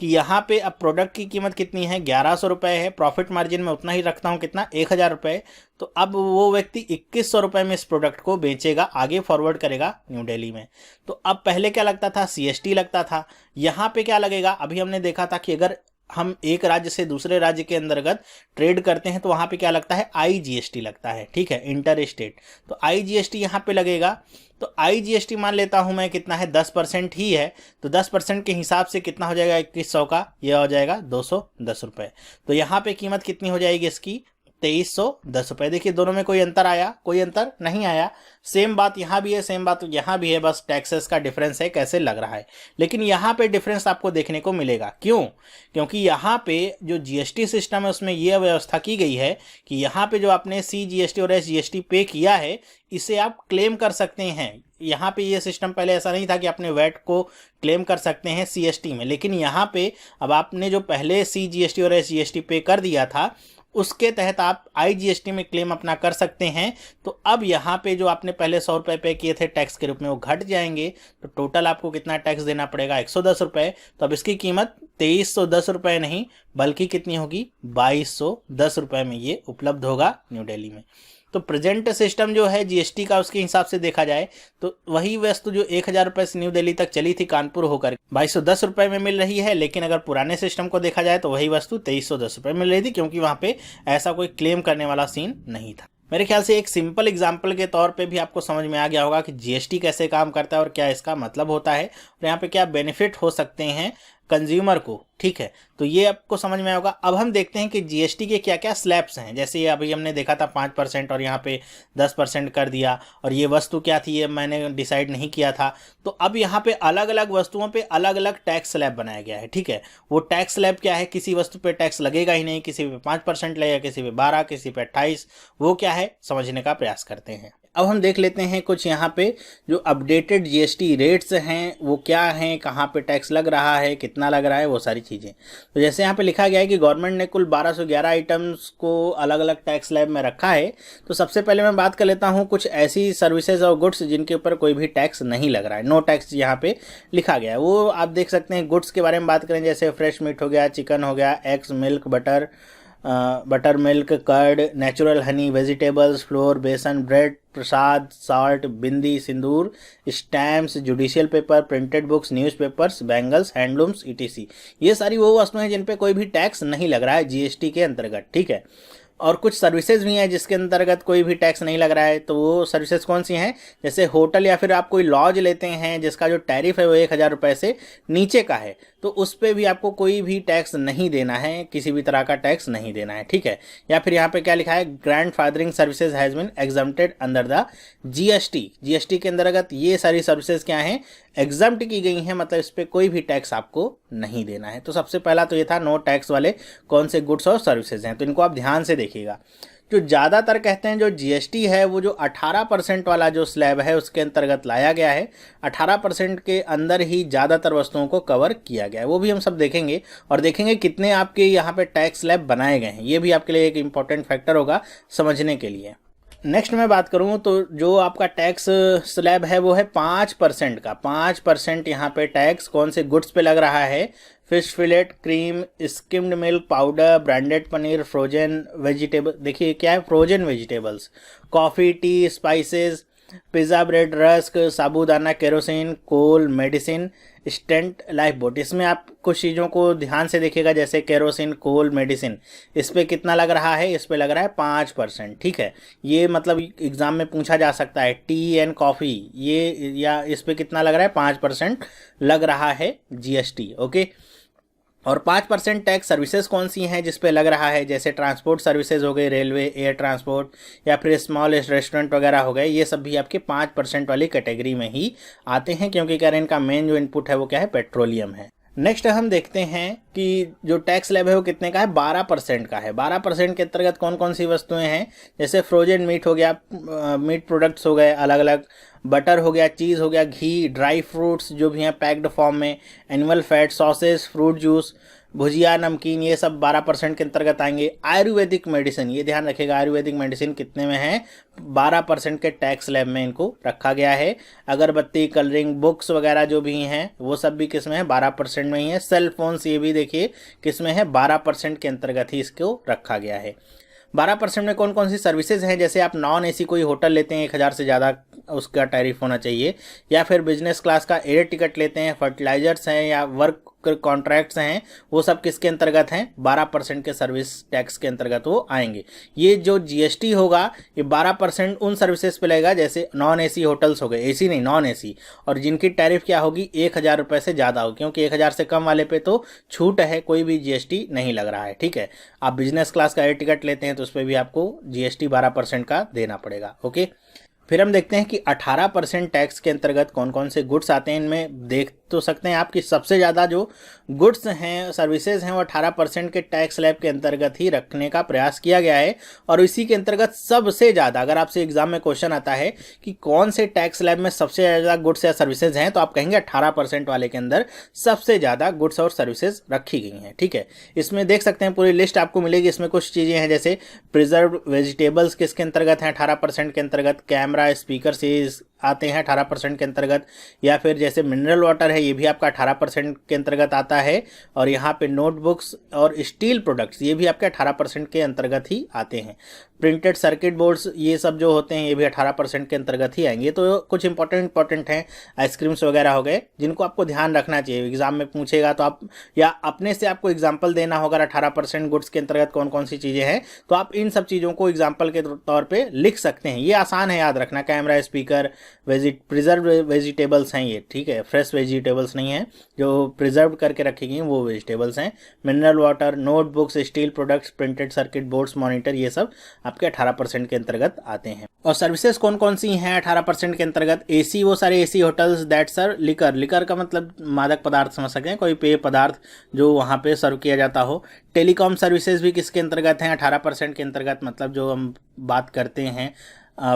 कि यहाँ पे अब प्रोडक्ट की कीमत कितनी है, 1100 रुपये है, प्रॉफिट मार्जिन में उतना ही रखता हूँ, कितना, 1000 रुपये। तो अब वो व्यक्ति 2100 रुपये में इस प्रोडक्ट को बेचेगा, आगे फॉरवर्ड करेगा न्यू दिल्ली में। तो अब पहले क्या लगता था, CST लगता था, यहाँ पे क्या लगेगा, अभी हमने देखा था कि अगर हम एक राज्य से दूसरे राज्य के अंतर्गत ट्रेड करते हैं तो वहाँ पे क्या लगता है, IGST लगता है, ठीक है, इंटर स्टेट। तो IGST यहाँ पे लगेगा। तो IGST मान लेता हूँ मैं कितना है, 10% ही है। तो 10% के हिसाब से कितना हो जाएगा 2100 का, यह हो जाएगा 210 रुपये। तो यहाँ पे कीमत कितनी हो जाएगी इसकी, 2310 रुपये। देखिए दोनों में कोई अंतर आया, कोई अंतर नहीं आया। सेम बात यहाँ भी है, सेम बात यहाँ भी है, बस टैक्सेस का डिफरेंस है कैसे लग रहा है। लेकिन यहाँ पे डिफरेंस आपको देखने को मिलेगा। क्यों? क्योंकि यहाँ पे जो GST सिस्टम है उसमें यह व्यवस्था की गई है कि यहाँ पे जो आपने CGST और SGST पे किया है इसे आप क्लेम कर सकते हैं। यहाँ पे ये सिस्टम पहले ऐसा नहीं था कि अपने वैट को क्लेम कर सकते हैं CST में, लेकिन यहाँ पे अब आपने जो पहले CGST और SGST पे कर दिया था उसके तहत आप IGST में क्लेम अपना कर सकते हैं। तो अब यहाँ पे जो आपने पहले 100 रुपये पे किए थे टैक्स के रूप में वो घट जाएंगे। तो टोटल आपको कितना टैक्स देना पड़ेगा, 110 रुपये। तो अब इसकी कीमत 2310 रुपये नहीं बल्कि कितनी होगी, 2210 रुपये में ये उपलब्ध होगा न्यू दिल्ली में। तो प्रेजेंट सिस्टम जो है GST का उसके हिसाब से देखा जाए तो वही वस्तु जो 1000 रुपये से न्यू दिल्ली तक चली थी कानपुर होकर 2210 रुपये में मिल रही है। लेकिन अगर पुराने सिस्टम को देखा जाए तो वही वस्तु 2310 रुपये मिल रही थी, क्योंकि वहाँ पे ऐसा कोई क्लेम करने वाला सीन नहीं था। मेरे ख्याल से एक सिंपल एग्जाम्पल के तौर पे भी आपको समझ में आ गया होगा कि GST कैसे काम करता है और क्या इसका मतलब होता है और यहाँ पे क्या बेनिफिट हो सकते हैं कंज्यूमर को, ठीक है। तो ये आपको समझ में होगा। अब हम देखते हैं कि GST के क्या क्या स्लैब्स हैं। जैसे ये अभी हमने देखा था 5% और यहाँ पे 10% कर दिया, और ये वस्तु क्या थी ये मैंने डिसाइड नहीं किया था। तो अब यहाँ पे अलग अलग वस्तुओं पे अलग अलग टैक्स स्लैब बनाया गया है, ठीक है। वो टैक्स स्लैब क्या है, किसी वस्तु पे टैक्स लगेगा ही नहीं, किसी पे 5% लगेगा, किसी पे 12, किसी पे 28। वो क्या है समझने का प्रयास करते हैं। अब हम देख लेते हैं कुछ यहाँ पे जो अपडेटेड GST रेट्स हैं वो क्या हैं, कहाँ पे टैक्स लग रहा है, कितना लग रहा है, वो सारी चीज़ें। तो जैसे यहाँ पे लिखा गया है कि गवर्नमेंट ने कुल 1211 आइटम्स को अलग अलग टैक्स स्लैब में रखा है। तो सबसे पहले मैं बात कर लेता हूँ कुछ ऐसी सर्विसेज और गुड्स जिनके ऊपर कोई भी टैक्स नहीं लग रहा है, नो टैक्स यहाँ पे लिखा गया है। वो आप देख सकते हैं। गुड्स के बारे में बात करें जैसे फ्रेश मीट हो गया, चिकन हो गया, eggs, milk, butter milk, curd, natural honey, vegetables, flour, besan, bread, prasad, salt, bindi, sindoor, stamps, judicial paper, printed books, newspapers, bangles, handlooms, ETC। ये सारी वो वस्तुएं हैं जिन पे कोई भी टैक्स नहीं लग रहा है GST के अंतर्गत, ठीक है। और कुछ सर्विसेज भी हैं जिसके अंतर्गत कोई भी टैक्स नहीं लग रहा है। तो वो सर्विसेज कौन सी हैं, जैसे होटल या फिर आप कोई लॉज लेते हैं जिसका जो टैरिफ है वो 1000 रुपये से नीचे का है, तो उस पर भी आपको कोई भी टैक्स नहीं देना है, किसी भी तरह का टैक्स नहीं देना है, ठीक है। या फिर यहाँ पे क्या लिखा है, grand fathering services has been exempted under the GST के अंतर्गत ये सारी सर्विसेज क्या हैं, एग्जम्प्ट की गई हैं, मतलब इस पर कोई भी टैक्स आपको नहीं देना है। तो सबसे पहला तो ये था नो टैक्स वाले कौन से गुड्स और सर्विसेज हैं, तो इनको आप ध्यान से देखिएगा। जो ज़्यादातर कहते हैं जो GST है वो जो 18% वाला जो स्लैब है उसके अंतर्गत लाया गया है। 18% के अंदर ही ज़्यादातर वस्तुओं को कवर किया गया है, वो भी हम सब देखेंगे और देखेंगे कितने आपके यहाँ पे टैक्स स्लैब बनाए गए हैं। ये भी आपके लिए एक इम्पॉर्टेंट फैक्टर होगा समझने के लिए। नेक्स्ट मैं बात करूँ तो जो आपका टैक्स स्लैब है वो है 5% का। 5% यहाँ पे टैक्स कौन से गुड्स पे लग रहा है, fish fillet, cream, skimmed milk powder, branded paneer, frozen vegetable, देखिए क्या है frozen vegetables, coffee, tea, spices, pizza, bread, rusk, sabudana, kerosene, coal, medicine, stent, life boat. इसमें आप कुछ चीज़ों को ध्यान से देखिएगा, जैसे केरोसिन, कोल, मेडिसिन, इस पे कितना लग रहा है, इस पे लग रहा है 5%, ठीक है। ये मतलब एग्जाम में पूछा जा सकता है, टी एंड कॉफ़ी ये, या इस पे कितना लग रहा है, 5% लग रहा है GST, ओके। और 5% टैक्स सर्विसेज कौन सी हैं जिस पे लग रहा है, जैसे ट्रांसपोर्ट सर्विसेज हो गए, रेलवे, एयर ट्रांसपोर्ट, या फिर स्मॉल रेस्टोरेंट वगैरह हो गए। ये सब भी आपके 5% वाली कैटेगरी में ही आते हैं, क्योंकि क्या इनका मेन जो इनपुट है वो क्या है, पेट्रोलियम है। नेक्स्ट हम देखते हैं कि जो टैक्स स्लैब है वो कितने का है, 12% का है। 12% के अंतर्गत कौन कौन सी वस्तुएं हैं, जैसे फ्रोजन मीट हो गया, मीट प्रोडक्ट्स हो गए अलग अलग, बटर हो गया, चीज़ हो गया, घी, ड्राई फ्रूट्स जो भी हैं पैक्ड फॉर्म में, animal fat, sauces, fruit juice, bhujia, namkeen, ये सब 12% के अंतर्गत आएंगे। आयुर्वेदिक मेडिसिन, ये ध्यान रखिएगा, आयुर्वेदिक मेडिसिन कितने में है, 12% के टैक्स स्लैब में इनको रखा गया है। अगरबत्ती, कलरिंग बुक्स वगैरह जो भी हैं वो सब भी किस में है, 12% में ही है। सेल फोन्स ये भी देखिए किस में है, 12% के अंतर्गत ही इसको रखा गया है। 12% में कौन कौन सी सर्विसेज हैं, जैसे आप नॉन AC कोई होटल लेते हैं 1000 से ज़्यादा उसका टैरिफ होना चाहिए, या फिर बिजनेस क्लास का एयर टिकट लेते हैं, फर्टिलाइजर्स हैं, या वर्क कॉन्ट्रैक्ट्स हैं वो सब किसके अंतर्गत हैं, 12% के सर्विस टैक्स के अंतर्गत वो आएंगे। ये जो जीएसटी होगा ये 12% उन सर्विसेज पे लगेगा जैसे नॉन एसी होटल्स हो गए, एसी नहीं नॉन एसी, और जिनकी टैरिफ क्या होगी 1000 रुपये से ज़्यादा होगी, क्योंकि 1000 से कम वाले पे तो छूट है, कोई भी जीएसटी नहीं लग रहा है। ठीक है, आप बिजनेस क्लास का एयर टिकट लेते हैं तो उस पर भी आपको जीएसटी 12% का देना पड़ेगा। ओके, फिर हम देखते हैं कि 18% टैक्स के अंतर्गत कौन कौन से गुड्स आते हैं। इनमें देख तो सकते हैं आप कि सबसे ज़्यादा जो गुड्स हैं, सर्विसेज हैं, वो 18% के टैक्स स्लैब के अंतर्गत ही रखने का प्रयास किया गया है। और इसी के अंतर्गत सबसे ज़्यादा, अगर आपसे एग्जाम में क्वेश्चन आता है कि कौन से टैक्स स्लैब में सबसे ज़्यादा गुड्स या सर्विसेज हैं, तो आप कहेंगे 18% वाले के अंदर सबसे ज़्यादा गुड्स और सर्विसेज रखी गई हैं। ठीक है, इसमें देख सकते हैं पूरी लिस्ट आपको मिलेगी। इसमें कुछ चीज़ें हैं जैसे प्रिजर्व वेजिटेबल्स किसके अंतर्गत हैं, 18% के अंतर्गत, कैमरा स्पीकर से आते हैं 18% के अंतर्गत, या फिर जैसे मिनरल वाटर है ये भी आपका 18% के अंतर्गत आता है, और यहाँ पे नोटबुक्स और स्टील प्रोडक्ट्स ये भी आपके 18% के अंतर्गत ही आते हैं। प्रिंटेड सर्किट बोर्ड्स ये सब जो होते हैं ये भी 18% के अंतर्गत ही आएंगे। तो कुछ इंपॉर्टेंट हैं, आइसक्रीम्स वगैरह हो गए, जिनको आपको ध्यान रखना चाहिए। एग्जाम में पूछेगा तो आप, या अपने से आपको एग्जाम्पल देना होगा 18% गुड्स के अंतर्गत कौन कौन सी चीज़ें हैं, तो आप इन सब चीज़ों को एग्जाम्पल के तौर पर लिख सकते हैं। ये आसान है याद रखना। कैमरा, स्पीकर, प्रिजर्व वेजिटेबल्स हैं ये, ठीक है, फ्रेश वेजिटेबल्स नहीं है, जो प्रिजर्व करके रखी गई वो वेजिटेबल्स हैं। Mineral water, notebooks, steel products, printed circuit boards, monitor, ये सब आपके 18% के अंतर्गत आते हैं। और सर्विसेज कौन कौन सी हैं 18% के अंतर्गत? एसी, वो सारे AC hotels that serve liquor, liquor का मतलब मादक पदार्थ समझ सकते हैं, कोई पेय पदार्थ जो वहाँ पे सर्व किया जाता हो। टेलीकॉम सर्विसेज भी किसके अंतर्गत हैं? 18% के अंतर्गत, मतलब जो हम बात करते हैं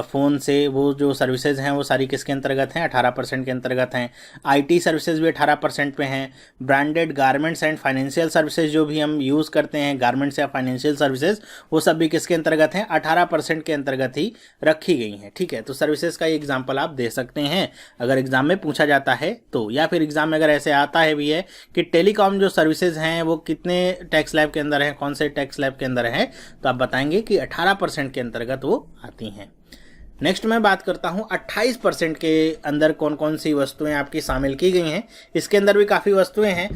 फ़ोन से, वो जो सर्विसेज हैं वो सारी किसके अंतर्गत हैं? 18% के अंतर्गत हैं। आईटी सर्विसेज भी 18% पे हैं। Branded garments and financial services जो भी हम यूज़ करते हैं, गारमेंट्स या फाइनेंशियल सर्विसेज, वो सब भी किसके अंतर्गत हैं? 18% के अंतर्गत ही रखी गई हैं। ठीक है, तो सर्विसेज का एग्जाम्पल आप दे सकते हैं अगर एग्जाम में पूछा जाता है तो, या फिर एग्जाम में अगर ऐसे आता है भी है कि टेलीकॉम जो सर्विसेज हैं वो कितने टैक्स स्लैब के अंदर हैं, कौन से टैक्स स्लैब के अंदर हैं, तो आप बताएंगे कि 18% के अंतर्गत वो आती हैं। नेक्स्ट मैं बात करता हूँ 28% के अंदर कौन कौन सी वस्तुएं आपकी शामिल की गई हैं। इसके अंदर भी काफ़ी वस्तुएं हैं,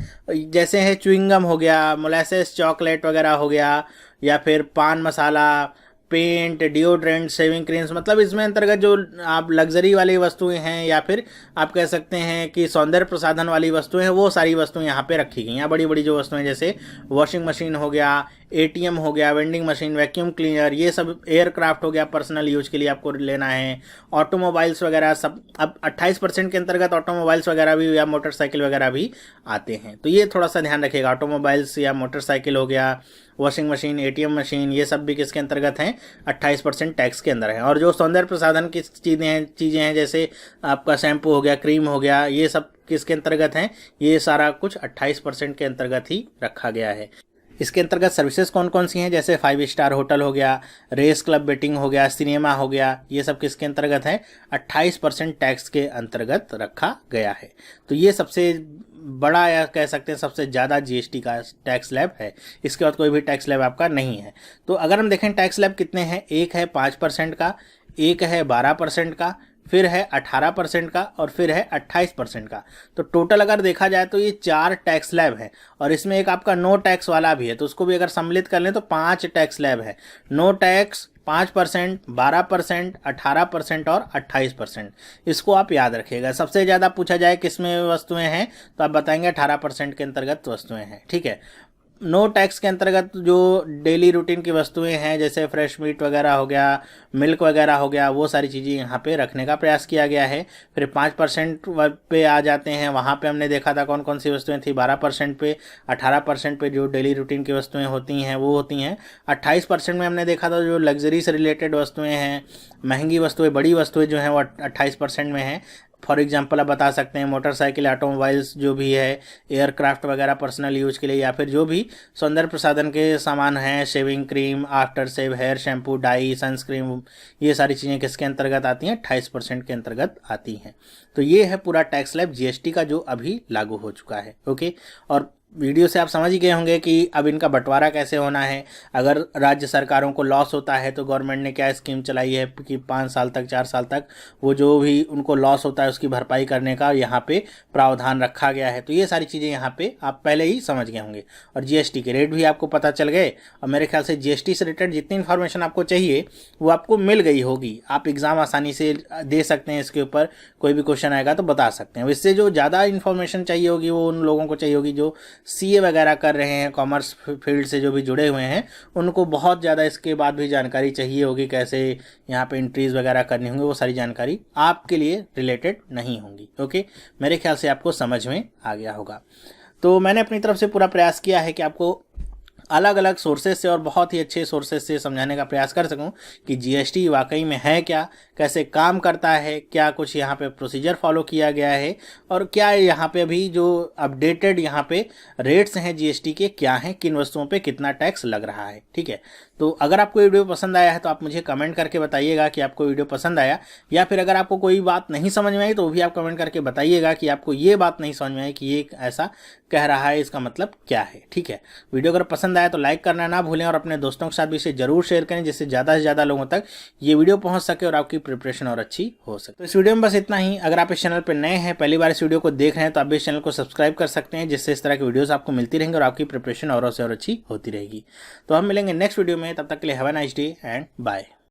जैसे है च्युइंगम हो गया, मोलासेस चॉकलेट वगैरह हो गया, या फिर पान मसाला, पेंट, डिओड्रेंट, शेविंग क्रीम्स, मतलब इसमें अंतर्गत जो आप लग्जरी वाली वस्तुएं हैं या फिर आप कह सकते हैं कि सौंदर्य प्रसाधन वाली वस्तुएं हैं, वो सारी वस्तुएं यहाँ पे रखी गई हैं। बड़ी बड़ी जो वस्तुएं जैसे वॉशिंग मशीन हो गया, एटीएम हो गया, वेंडिंग मशीन, वैक्यूम क्लीनर, ये सब, एयरक्राफ्ट हो गया, पर्सनल यूज के लिए आपको लेना है, ऑटोमोबाइल्स वगैरह सब। अब 28% के अंतर्गत ऑटोमोबाइल्स वगैरह भी या मोटरसाइकिल वगैरह भी आते हैं, तो ये थोड़ा सा ध्यान रखिएगा। ऑटोमोबाइल्स या मोटरसाइकिल हो गया, वॉशिंग मशीन, एटीएम मशीन, ये सब भी किसके अंतर्गत हैं? 28% टैक्स के अंदर है। और जो सौंदर्य प्रसाधन की चीज़ें हैं जैसे आपका शैम्पू हो गया, क्रीम हो गया, ये सब किसके अंतर्गत हैं? ये सारा कुछ 28% के अंतर्गत ही रखा गया है। इसके अंतर्गत सर्विसेज कौन कौन सी हैं? जैसे 5 स्टार होटल हो गया, रेस क्लब बेटिंग हो गया, सिनेमा हो गया, ये सब किसके अंतर्गत है? 28% टैक्स के अंतर्गत रखा गया है। तो ये सबसे बड़ा, या कह सकते हैं सबसे ज़्यादा जीएसटी का टैक्स स्लैब है। इसके बाद कोई भी टैक्स स्लैब आपका नहीं है। तो अगर हम देखें टैक्स स्लैब कितने हैं, एक है 5% का, एक है 12% का, फिर है 18% का, और फिर है 28% का। तो टोटल अगर देखा जाए तो ये 4 टैक्स स्लैब है, और इसमें एक आपका नो टैक्स वाला भी है, तो उसको भी अगर सम्मिलित कर लें तो 5 टैक्स स्लैब है। नो टैक्स 5%, 12%, 18% और 28%। इसको आप याद रखिएगा। सबसे ज़्यादा पूछा जाए किसमें वस्तुएं हैं, तो आप बताएंगे 18% के अंतर्गत वस्तुएं हैं। ठीक है, नो टैक्स के अंतर्गत जो डेली रूटीन की वस्तुएं हैं जैसे फ्रेश मीट वगैरह हो गया, मिल्क वगैरह हो गया, वो सारी चीज़ें यहाँ पे रखने का प्रयास किया गया है। फिर 5% पे आ जाते हैं, वहाँ पे हमने देखा था कौन कौन सी वस्तुएं थी। 12% पे, 18% पे जो डेली रूटीन की वस्तुएं होती हैं वो होती हैं। 28% में हमने देखा था जो लग्जरी से रिलेटेड वस्तुएँ हैं, महंगी वस्तुएँ, बड़ी वस्तुएँ जो हैं वो 28% में हैं। फॉर एग्जांपल आप बता सकते हैं मोटरसाइकिल, ऑटोमोबाइल्स जो भी है, एयरक्राफ्ट वगैरह पर्सनल यूज के लिए, या फिर जो भी सौंदर्य प्रसाधन के सामान हैं, shaving cream, after shave, hair shampoo, dye, sunscreen, ये सारी चीज़ें किसके अंतर्गत आती हैं? 28% के अंतर्गत आती हैं। तो ये है पूरा टैक्स स्लैब जीएसटी का जो अभी लागू हो चुका है। ओके, और वीडियो से आप समझ ही गए होंगे कि अब इनका बंटवारा कैसे होना है। अगर राज्य सरकारों को लॉस होता है तो गवर्नमेंट ने क्या स्कीम चलाई है कि 5 साल तक 4 साल तक वो जो भी उनको लॉस होता है उसकी भरपाई करने का यहाँ पे प्रावधान रखा गया है। तो ये सारी चीज़ें यहाँ पे आप पहले ही समझ गए होंगे और जीएसटी के रेट भी आपको पता चल गए। और मेरे ख्याल से जीएसटी से रिलेटेड जितनी इन्फॉर्मेशन आपको चाहिए वो आपको मिल गई होगी। आप एग्ज़ाम आसानी से दे सकते हैं, इसके ऊपर कोई भी क्वेश्चन आएगा तो बता सकते हैं। इससे जो ज़्यादा इन्फॉर्मेशन चाहिए होगी वो उन लोगों को चाहिए होगी जो सीए वगैरह कर रहे हैं, कॉमर्स फील्ड से जो भी जुड़े हुए हैं, उनको बहुत ज़्यादा इसके बाद भी जानकारी चाहिए होगी, कैसे यहाँ पे एंट्रीज वगैरह करनी होंगी। वो सारी जानकारी आपके लिए रिलेटेड नहीं होंगी। ओके, मेरे ख्याल से आपको समझ में आ गया होगा। तो मैंने अपनी तरफ से पूरा प्रयास किया है कि आपको अलग अलग सोर्सेज से और बहुत ही अच्छे सोर्सेज से समझाने का प्रयास कर सकूं कि जीएसटी वाकई में है क्या, कैसे काम करता है, क्या कुछ यहाँ पे प्रोसीजर फॉलो किया गया है और क्या यहाँ पे अभी जो अपडेटेड यहाँ पे रेट्स हैं जीएसटी के क्या हैं, किन वस्तुओं पे कितना टैक्स लग रहा है। ठीक है, तो अगर आपको वीडियो पसंद आया है तो आप मुझे कमेंट करके बताइएगा कि आपको वीडियो पसंद आया, या फिर अगर आपको कोई बात नहीं समझ में आई तो भी आप कमेंट करके बताइएगा कि आपको ये बात नहीं समझ में आई कि ये ऐसा कह रहा है, इसका मतलब क्या है। ठीक है, वीडियो अगर पसंद आया तो लाइक करना ना भूलें और अपने दोस्तों के साथ भी इसे जरूर शेयर करें जिससे ज़्यादा से ज़्यादा लोगों तक ये वीडियो पहुंच सके और आपकी प्रिपरेशन और अच्छी हो सके। तो इस वीडियो में बस इतना ही। अगर आप इस चैनल पर नए हैं, पहली बार इस वीडियो को देख रहे हैं, तो आप भी इस चैनल को सब्सक्राइब कर सकते हैं जिससे इस तरह की वीडियोस आपको मिलती रहेंगी और आपकी प्रिपरेशन और से और अच्छी होती रहेगी। तो हम मिलेंगे नेक्स्ट वीडियो में, तब तक के लिए have a nice day and bye.